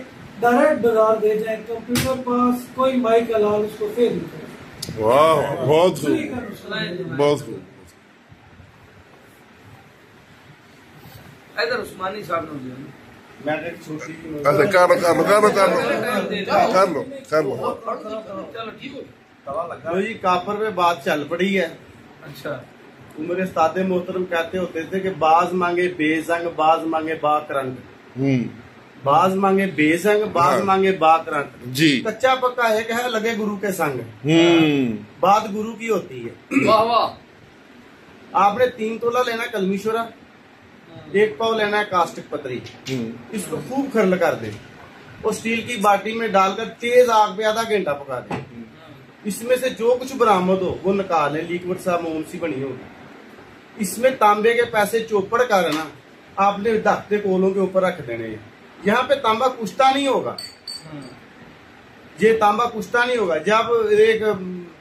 डायरेक्ट बाजार दे जाए, कंप्यूटर पास कोई माइक अलाल उसको फेल नहीं करे। वाह, बहुत खूब, बहुत खूब। इधर उस्मानी साहब ने अच्छा, कर लो। चलो ठीक हो तो जी कापर पे बात चल पड़ी है। अच्छा, मेरे उस्ताद मोहतरम कहते होते थे कि बाज मांगे बेजंग, बाज मांगे बाकरंग, बाज मांगे बेजंग, बाज मांगे बाकरंग जी। कच्चा पक्का एक है, लगे गुरु के संग। बात गुरु की होती है। वाह वाह। आपने 3 तोला लेना कलमीशोरा, 1 पाव लेना है कास्टिक पतरी, इसको खूब खरल कर दे और स्टील की बाटी में डालकर तेज आग पे आधा घंटा पका दे। इसमें से जो कुछ बरामद हो वो निकाल ले, लिक्विड सा मोम सी बनी होगी। इसमें तांबे के पैसे चौपड़ कर ना आपने दाखते कोलों के ऊपर रख देने। यहाँ पे तांबा कुश्ता नहीं होगा, ये तांबा कुश्ता नहीं होगा। जब एक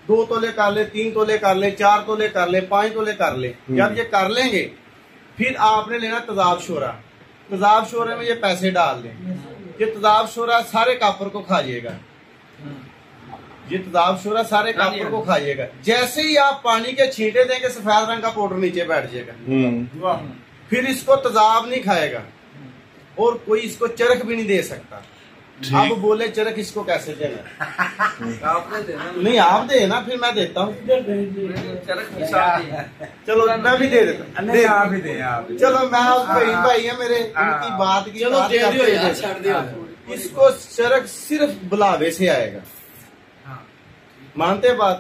2 तोले कर ले, 3 तोले कर ले, 4 तोले कर ले, 5 तोले कर ले, जब ये कर लेंगे फिर आपने लेना तेजाब शोरा। तेजाब शोरे में ये पैसे डाल दें। ये तेजाब शोरा सारे कापर को खा जाएगा, ये तेजाब शोरा सारे कापर को खा जाएगा। जैसे ही आप पानी के छींटे देंगे सफेद रंग का पाउडर नीचे बैठ जाएगा। फिर इसको तेजाब नहीं खाएगा और कोई इसको चरख भी नहीं दे सकता। अब बोले चरख इसको कैसे देना? आपने देना नहीं, आप दे ना, फिर मैं देता हूँ। चरख के साथ ही। चलो मैं भी दे देता हूँ। आप ही दें, आप। चलो मैं भाई है मेरे, उनकी बात की चलो बात दे दियो करते यार, हैं। छाड़ दियो। इसको चरख सिर्फ बुलावे से आएगा, मानते बात।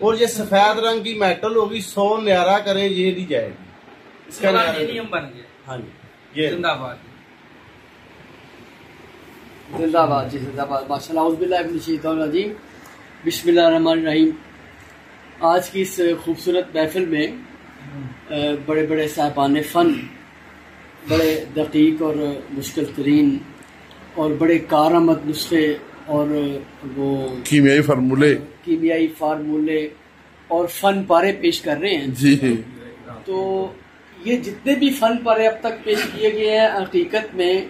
और ये सफेद रंग की मेटल होगी, 100 न्यारा करे ये दी जाएगी। इसका नियम बन गया। हाँ जी, ये जिंदाबाद जिंदाबाद जी, जिंदाबाद। माशाल्लाह, बिस्मिल्लाहिर्रहमानिर्रहीम। आज की इस खूबसूरत महफिल में बड़े बड़े साहिबान फ़न, बड़े दकीक और मुश्किल तरीन और बड़े कारआमद नुस्खे और वो कीमियाई फार्मूले और फन पारे पेश कर रहे हैं जी। तो ये जितने भी फन पारे अब तक पेश किए गए हैं, हकीकत में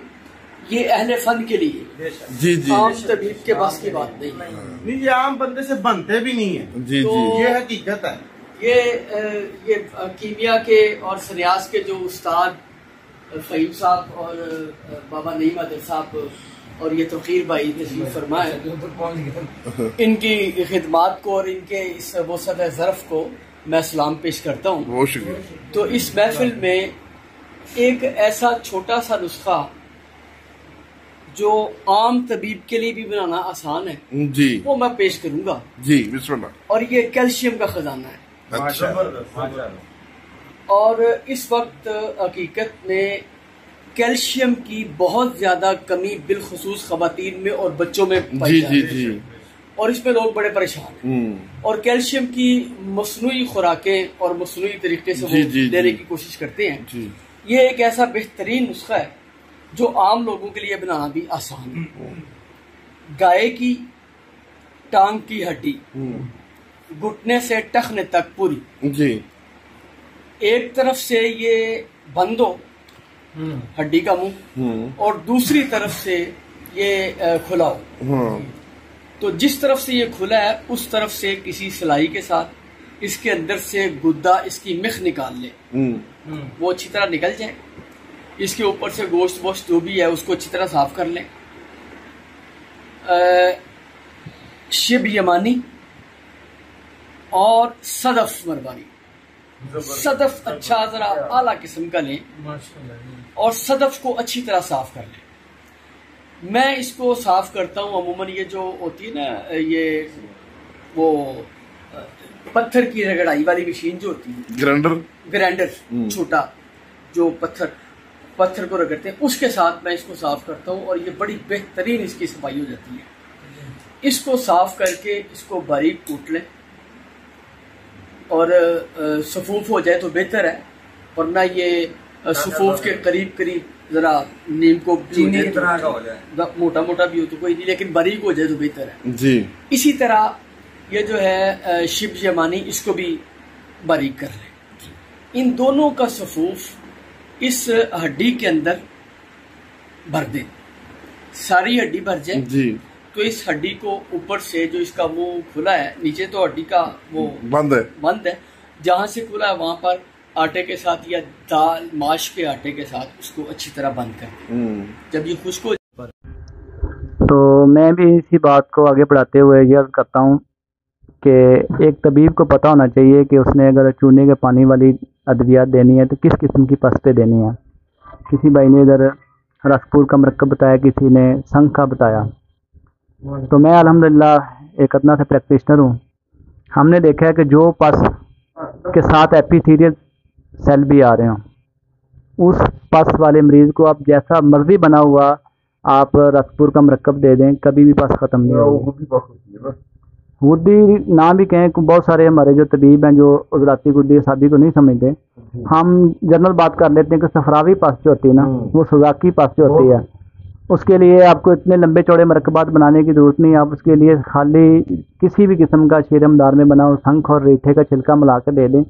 ये अहले फन के लिए जी जी, आम तबीब के बस की बात नहीं, ये आम बंदे से बनते भी नहीं है जी तो जी, ये हकीकत है। ये कीमिया के और सन्यास के जो उस्ताद फहीम साहब और बाबा नईम आदिल साहब और ये तौकीर भाई तशरीफ फरमाए, इनकी खिदमात को और इनके इस वसत ज़र्फ को मैं सलाम पेश करता हूँ। बहुत शुक्रिया। तो इस महफिल में एक ऐसा छोटा सा नुस्खा जो आम तबीब के लिए भी बनाना आसान है जी, वो मैं पेश करूंगा जी, बिस्मिल्लाह। और ये कैल्शियम का खजाना है। अच्छा। और इस वक्त हकीकत में कैल्शियम की बहुत ज्यादा कमी बिलखुसूस खवातीन में और बच्चों में पाई जी जाती जी है। जी। और इसमें लोग बड़े परेशान हैं और कैल्शियम की मसनूई खुराकें और मसनूई तरीके से वो लेने की कोशिश करते हैं जी। ये एक ऐसा बेहतरीन नुस्खा है जो आम लोगों के लिए बनाना भी आसान है। गाय की टांग की हड्डी घुटने से टखने तक पूरी जी, एक तरफ से ये बंद हो हड्डी का मुंह और दूसरी तरफ से ये खुला हो। तो जिस तरफ से ये खुला है उस तरफ से किसी सिलाई के साथ इसके अंदर से गुद्दा इसकी मिख निकाल ले, वो अच्छी तरह निकल जाए। इसके ऊपर से गोश्त वोश्त जो भी है उसको अच्छी तरह साफ कर लें। शिब यमानी और सदफ मरबानी, सदफ अच्छा जरा आला किस्म का लें और सदफ को अच्छी तरह साफ कर लें। मैं इसको साफ करता हूँ अमूमन ये जो होती है ना ये वो पत्थर की रगड़ाई वाली मशीन जो होती है ग्राइंडर छोटा जो पत्थर को रगड़ते हैं उसके साथ मैं इसको साफ करता हूँ और ये बड़ी बेहतरीन इसकी सफाई हो जाती है। इसको साफ करके इसको बारीक कूट लें और सफूफ हो जाए तो बेहतर है, वरना ये सफूफ के करीब करीब जरा नीम को चीनी की तरह का हो जाए, मोटा मोटा भी हो तो कोई नहीं लेकिन बारीक हो जाए तो बेहतर है जी। इसी तरह ये जो है शिब यमानी इसको भी बारीक कर लें। इन दोनों का सफूफ इस हड्डी के अंदर भर दें, सारी हड्डी भर जाए जी। तो इस हड्डी को ऊपर से जो इसका मुंह खुला है नीचे तो हड्डी का वो बंद है, जहां से खुला है वहां पर आटे के साथ या दाल माश के आटे के साथ उसको अच्छी तरह बंद कर जब ये खुश्क हो। तो मैं भी इसी बात को आगे बढ़ाते हुए यह करता हूँ कि एक तबीब को पता होना चाहिए कि उसने अगर चूने के पानी वाली अद्वियात देनी है तो किस किस्म की पस्तें देनी है। किसी भाई ने इधर रसपूर का मरकब बताया, किसी ने संघ का बताया। तो मैं अल्हम्दुलिल्लाह एक अदना से प्रैक्टिशनर हूँ। हमने देखा है कि जो पस के साथ एपिथेलियल सेल भी आ रहे हो उस पस वाले मरीज़ को आप जैसा मर्जी बना हुआ आप रसपूर का मरकब दे दें, कभी भी पस ख़त्म नहीं होगी। गुद्दी ना भी कहें, बहुत सारे हमारे जो तबीब हैं जो उजराती गुद्दी सादी को नहीं समझते, हम जनरल बात कर लेते हैं कि सफरावी पस जो होती है ना वो सुजाकी पस जो होती है उसके लिए आपको इतने लंबे चौड़े मरकबात बनाने की ज़रूरत नहीं। आप उसके लिए खाली किसी भी किस्म का शीरमदार में बना शंख और रीठे का छिलका मिला के दे दें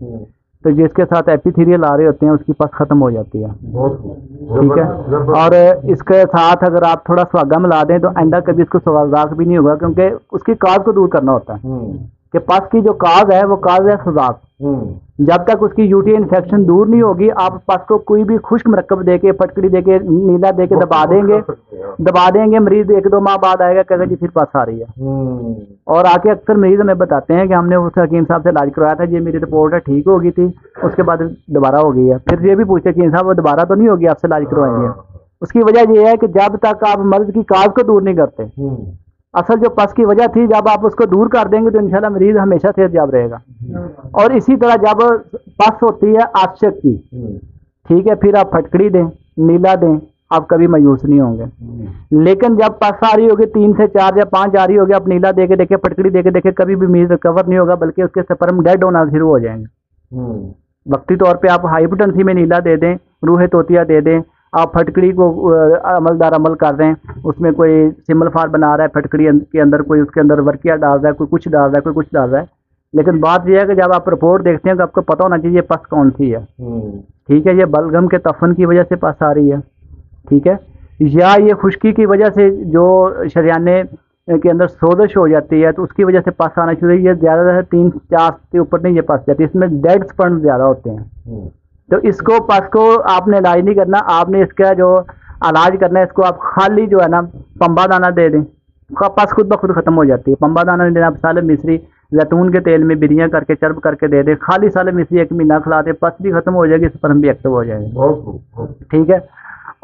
तो जिसके साथ एपिथेलियल आ रहे होते हैं उसकी पस ख़त्म हो जाती है, ठीक है। और इसके साथ अगर आप थोड़ा सुहागा मिला दें तो आइंदा कभी इसको सुजाक भी नहीं होगा, क्योंकि उसकी काज को दूर करना होता है कि पस की जो काज है वो काज है सुजाक। जब तक उसकी यूटी इन्फेक्शन दूर नहीं होगी आप पस को कोई भी खुश्क मरकब देके फटकड़ी देके नीला देके दबा देंगे मरीज 1-2 माह बाद आएगा कहेगा जी फिर पस आ रही है। और आके अक्सर मरीज हमें बताते हैं कि हमने उस हकीम साहब से इलाज करवाया था, ये मेरी रिपोर्ट है ठीक हो गई थी, उसके बाद दोबारा हो गई है। फिर ये भी पूछते हकीम साहब वो दोबारा तो नहीं होगी, आपसे इलाज करवाएंगे। उसकी वजह यह है कि जब तक आप मर्ज की काज को दूर नहीं करते, असल जो पस की वजह थी जब आप उसको दूर कर देंगे तो इंशाल्लाह मरीज हमेशा सेहतयाब रहेगा। और इसी तरह जब पस होती है आश्चर्य की, ठीक है, फिर आप फटकड़ी दें, नीला दें, आप कभी मायूस नहीं होंगे। लेकिन जब पस आ रही होगी 3 से 4 या 5 आ रही होगी, आप नीला देके देखे फटकड़ी देके देखे, कभी भी मरीज रिकवर नहीं होगा, बल्कि उसके स्पर्म डेड होना शुरू हो जाएंगे। वक्ती तौर पर आप हाइपोटेंसी में नीला दे दें, रूह तोतिया दे दें, आप फटकड़ी को अमलदार अमल कर रहे हैं, उसमें कोई सिमल फार बना रहा है फटकड़ी के अंदर, कोई उसके अंदर वर्किया डाल रहा है, कोई कुछ डाल रहा है, कोई कुछ डाल रहा है। लेकिन बात यह है कि जब आप रिपोर्ट देखते हैं तो आपको पता होना चाहिए पस कौन सी है, ठीक है। ये बलगम के तफन की वजह से पस आ रही है, ठीक है, या ये खुश्की की वजह से जो शरियाने के अंदर सोजिश हो जाती है तो उसकी वजह से पस आना शुरू हुई। ये ज़्यादा से 3-4 के ऊपर नहीं ये पस जाती है, इसमें डेड स्पर्म ज़्यादा होते हैं। तो इसको पस को आपने इलाज नहीं करना, आपने इसका जो इलाज करना है इसको आप खाली जो है ना पंबा दाना दे दें, पस खुद ब खुद ख़त्म हो जाती है। पंबा दाना नहीं देना, आप साले मिस्री जैतून के तेल में बिरियाँ करके चर्ब करके दे दें, खाली साल में इसी 1 महीना खिला दें, पस भी खत्म हो जाएगी, स्पर्म भी एक्टिव हो जाएगा। ठीक है।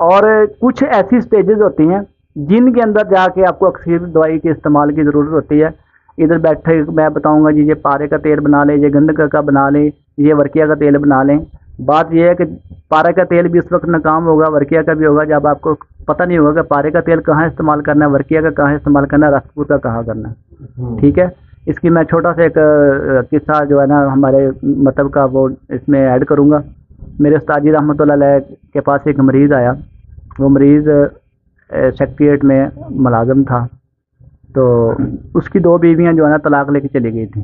और कुछ ऐसी स्टेजेस होती हैं जिनके अंदर जाके आपको अक्सर दवाई के इस्तेमाल की ज़रूरत होती है। इधर बैठे मैं बताऊंगा जी, ये पारे का तेल बना लें, ये गंधक का बना लें, ये वर्किया का तेल बना लें। बात यह है कि पारे का तेल भी उस वक्त नाकाम होगा, वर्किया का भी होगा जब आपको पता नहीं होगा कि पारे का तेल कहाँ इस्तेमाल करना है, वर्किया का कहाँ इस्तेमाल करना है, रसपूर का कहाँ करना है। ठीक है। इसकी मैं छोटा सा एक किस्सा जो है ना हमारे मतलब का वो इसमें ऐड करूँगा। मेरे उस्ताद जी रहमतुल्लाह अलैह के पास एक मरीज़ आया। वो मरीज़ सेक्रेटरिएट में मुलाजम था, तो उसकी 2 बीवियाँ जो है ना तलाक लेके चली गई थी।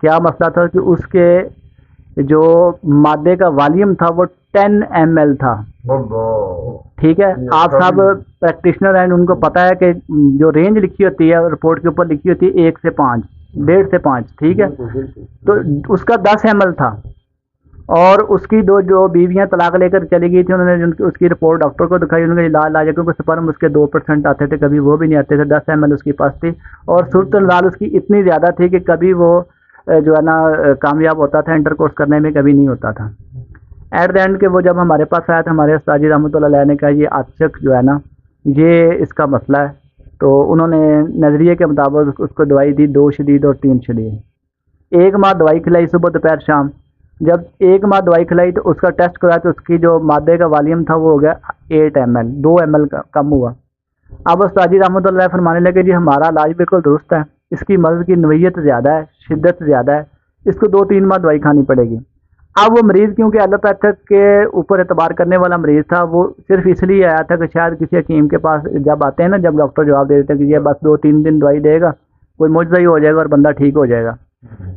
क्या मसला था कि उसके जो मादे का वॉल्यूम था वो 10 ml था। ठीक है। आप सब प्रैक्टिशनर हैं, उनको पता है कि जो रेंज लिखी होती है रिपोर्ट के ऊपर लिखी होती है 1 से 5, 1.5 से 5। ठीक है। तो उसका 10 ml था और उसकी 2 जो बीवियां तलाक लेकर चली गई थी, उन्होंने उसकी रिपोर्ट डॉक्टर को दिखाई। उन्होंने इलाज क्योंकि स्पर्म उसके 2% आते थे, कभी वो भी नहीं आते थे। 10 ml उसके पास थी और सूरत लाल उसकी इतनी ज़्यादा थी कि कभी वो जो है ना कामयाब होता था इंटरकोर्स करने में, कभी नहीं होता था। एट द एंड के वो जब हमारे पास आया था, हमारे उस्ताद जी रहमतुल्लाह अलैह ने कहा ये आशिक जो है ना ये इसका मसला है। तो उन्होंने नज़रिए के मुताबिक उसको दवाई दी, 2 शदीद और 3 शदीद। 1 माह दवाई खिलाई, सुबह दोपहर शाम। जब 1 माह दवाई खिलाई तो उसका टेस्ट कराया तो उसकी जो मादे का वॉल्यूम था वो हो गया 8 ml, 2 ml का कम हुआ। अब उस्ताद जी रहमतुल्लाह अलैह फरमाने लगे जी हमारा इलाज बिल्कुल दुरुस्त है, इसकी मर्ज़ की नोयत ज़्यादा है, शिद्दत ज़्यादा है, इसको 2-3 माह दवाई खानी पड़ेगी। अब वो मरीज़ क्योंकि एलोपैथिक के ऊपर एतबार करने वाला मरीज़ था, वो सिर्फ इसलिए आया था कि शायद किसी हकीम के पास जब आते हैं ना, जब डॉक्टर जवाब दे देते हैं कि ये बस 2-3 दिन दवाई देगा, कोई मुआवजा ही हो जाएगा और बंदा ठीक हो जाएगा।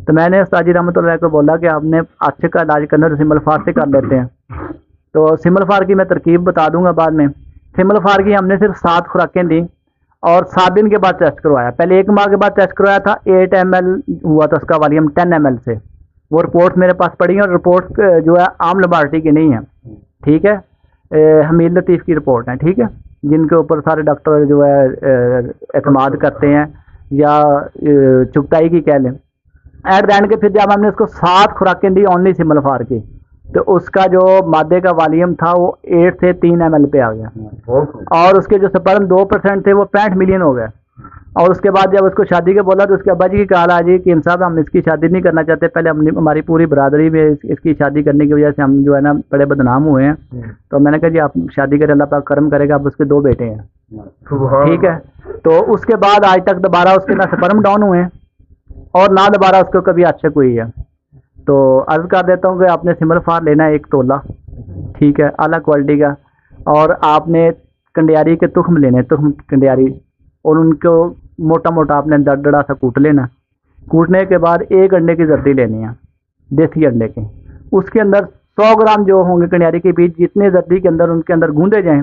तो मैंने उस्ताद जी रहमतुल्लाह को बोला कि आपने आशिक का इलाज करना तो सिमलफार से कर लेते हैं। तो सिमलफार की मैं तरकीब बता दूंगा बाद में। सिमलफार की हमने सिर्फ 7 खुराकें दी और 7 दिन के बाद टेस्ट करवाया। पहले 1 माह के बाद टेस्ट करवाया था, 8 ml हुआ था उसका वॉल्यूम 10 ml से। वो रिपोर्ट मेरे पास पड़ी है और रिपोर्ट जो है आम लेबॉरेटरी की नहीं है। ठीक है। हमीद लतीफ़ की रिपोर्ट है। ठीक है। जिनके ऊपर सारे डॉक्टर जो है एतमाद करते हैं या चुगताई की कह लें। एट द एंड के फिर जब हमने उसको 7 खुराकें दी ओनली सिमलफार की, तो उसका जो मादे का वॉल्यूम था वो 8 से 3 ml पे आ गया और उसके जो स्पर्म 2% थे वो 65 मिलियन हो गए। और उसके बाद जब उसको शादी के बोला तो उसके अब्बा जी की कहा आ जी कि साहब हम इसकी शादी नहीं करना चाहते, पहले हमारी पूरी बरादरी में इसकी शादी करने की वजह से हम जो है ना बड़े बदनाम हुए हैं। तो मैंने कहा जी आप शादी करें, अल्लाह पाक करम करेगा, अब उसके 2 बेटे हैं। ठीक है। तो उसके बाद आज तक दोबारा उसके ना स्पर्म डाउन हुए और ना दोबारा उसको कभी आशिक हुई है। तो अर्ज कर देता हूँ कि आपने सिमलफार लेना है 1 तोला। ठीक है। आला क्वालिटी का। और आपने कंडियारी के तुख्म लेने, तुख्म कंडियारी, और उनको मोटा मोटा आपने दड़ा सा कूट लेना। कूटने के बाद 1 अंडे की जर्दी लेनी है, देसी अंडे की। उसके अंदर 100 ग्राम जो होंगे कंडियारी के बीज, जितने जर्दी के अंदर उनके अंदर गूंदे जाएं,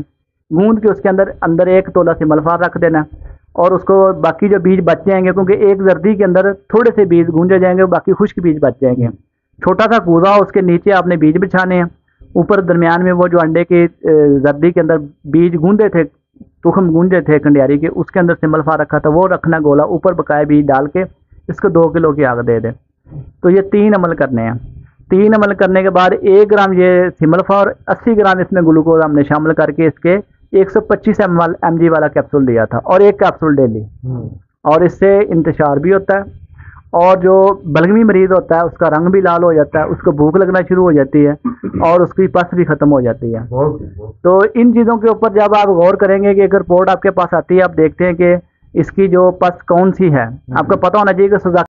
गूंद के उसके अंदर 1 तोला सिमलफार रख देना और उसको बाकी जो बीज बच जाएंगे, क्योंकि एक जर्दी के अंदर थोड़े से बीज गूंजे जाएंगे, बाकी खुश्क बीज बच जाएंगे। छोटा सा कूदा, उसके नीचे आपने बीज बिछाने हैं, ऊपर दरमियान में वो जो अंडे के जर्दी के अंदर बीज गूंदे थे, तुखम गूंजे थे कंडियारी के, उसके अंदर सिमलफार रखा था, वो रखना गोला, ऊपर बकाया बीज डाल के इसको 2 किलो की आग दे दे। तो ये 3 अमल करने हैं। 3 अमल करने के बाद 1 ग्राम ये सिमलफार, 80 ग्राम इसमें ग्लूकोज हमने शामिल करके इसके 125 mg वाला कैप्सूल दिया था और 1 कैप्सूल डेली। और इससे इंतशार भी होता है और जो बलगमी मरीज होता है उसका रंग भी लाल हो जाता है, उसको भूख लगना शुरू हो जाती है और उसकी पस भी खत्म हो जाती है। तो इन चीज़ों के ऊपर जब आप गौर करेंगे कि एक रिपोर्ट आपके पास आती है, आप देखते हैं कि इसकी जो पस कौन सी है, आपको पता होना चाहिए कि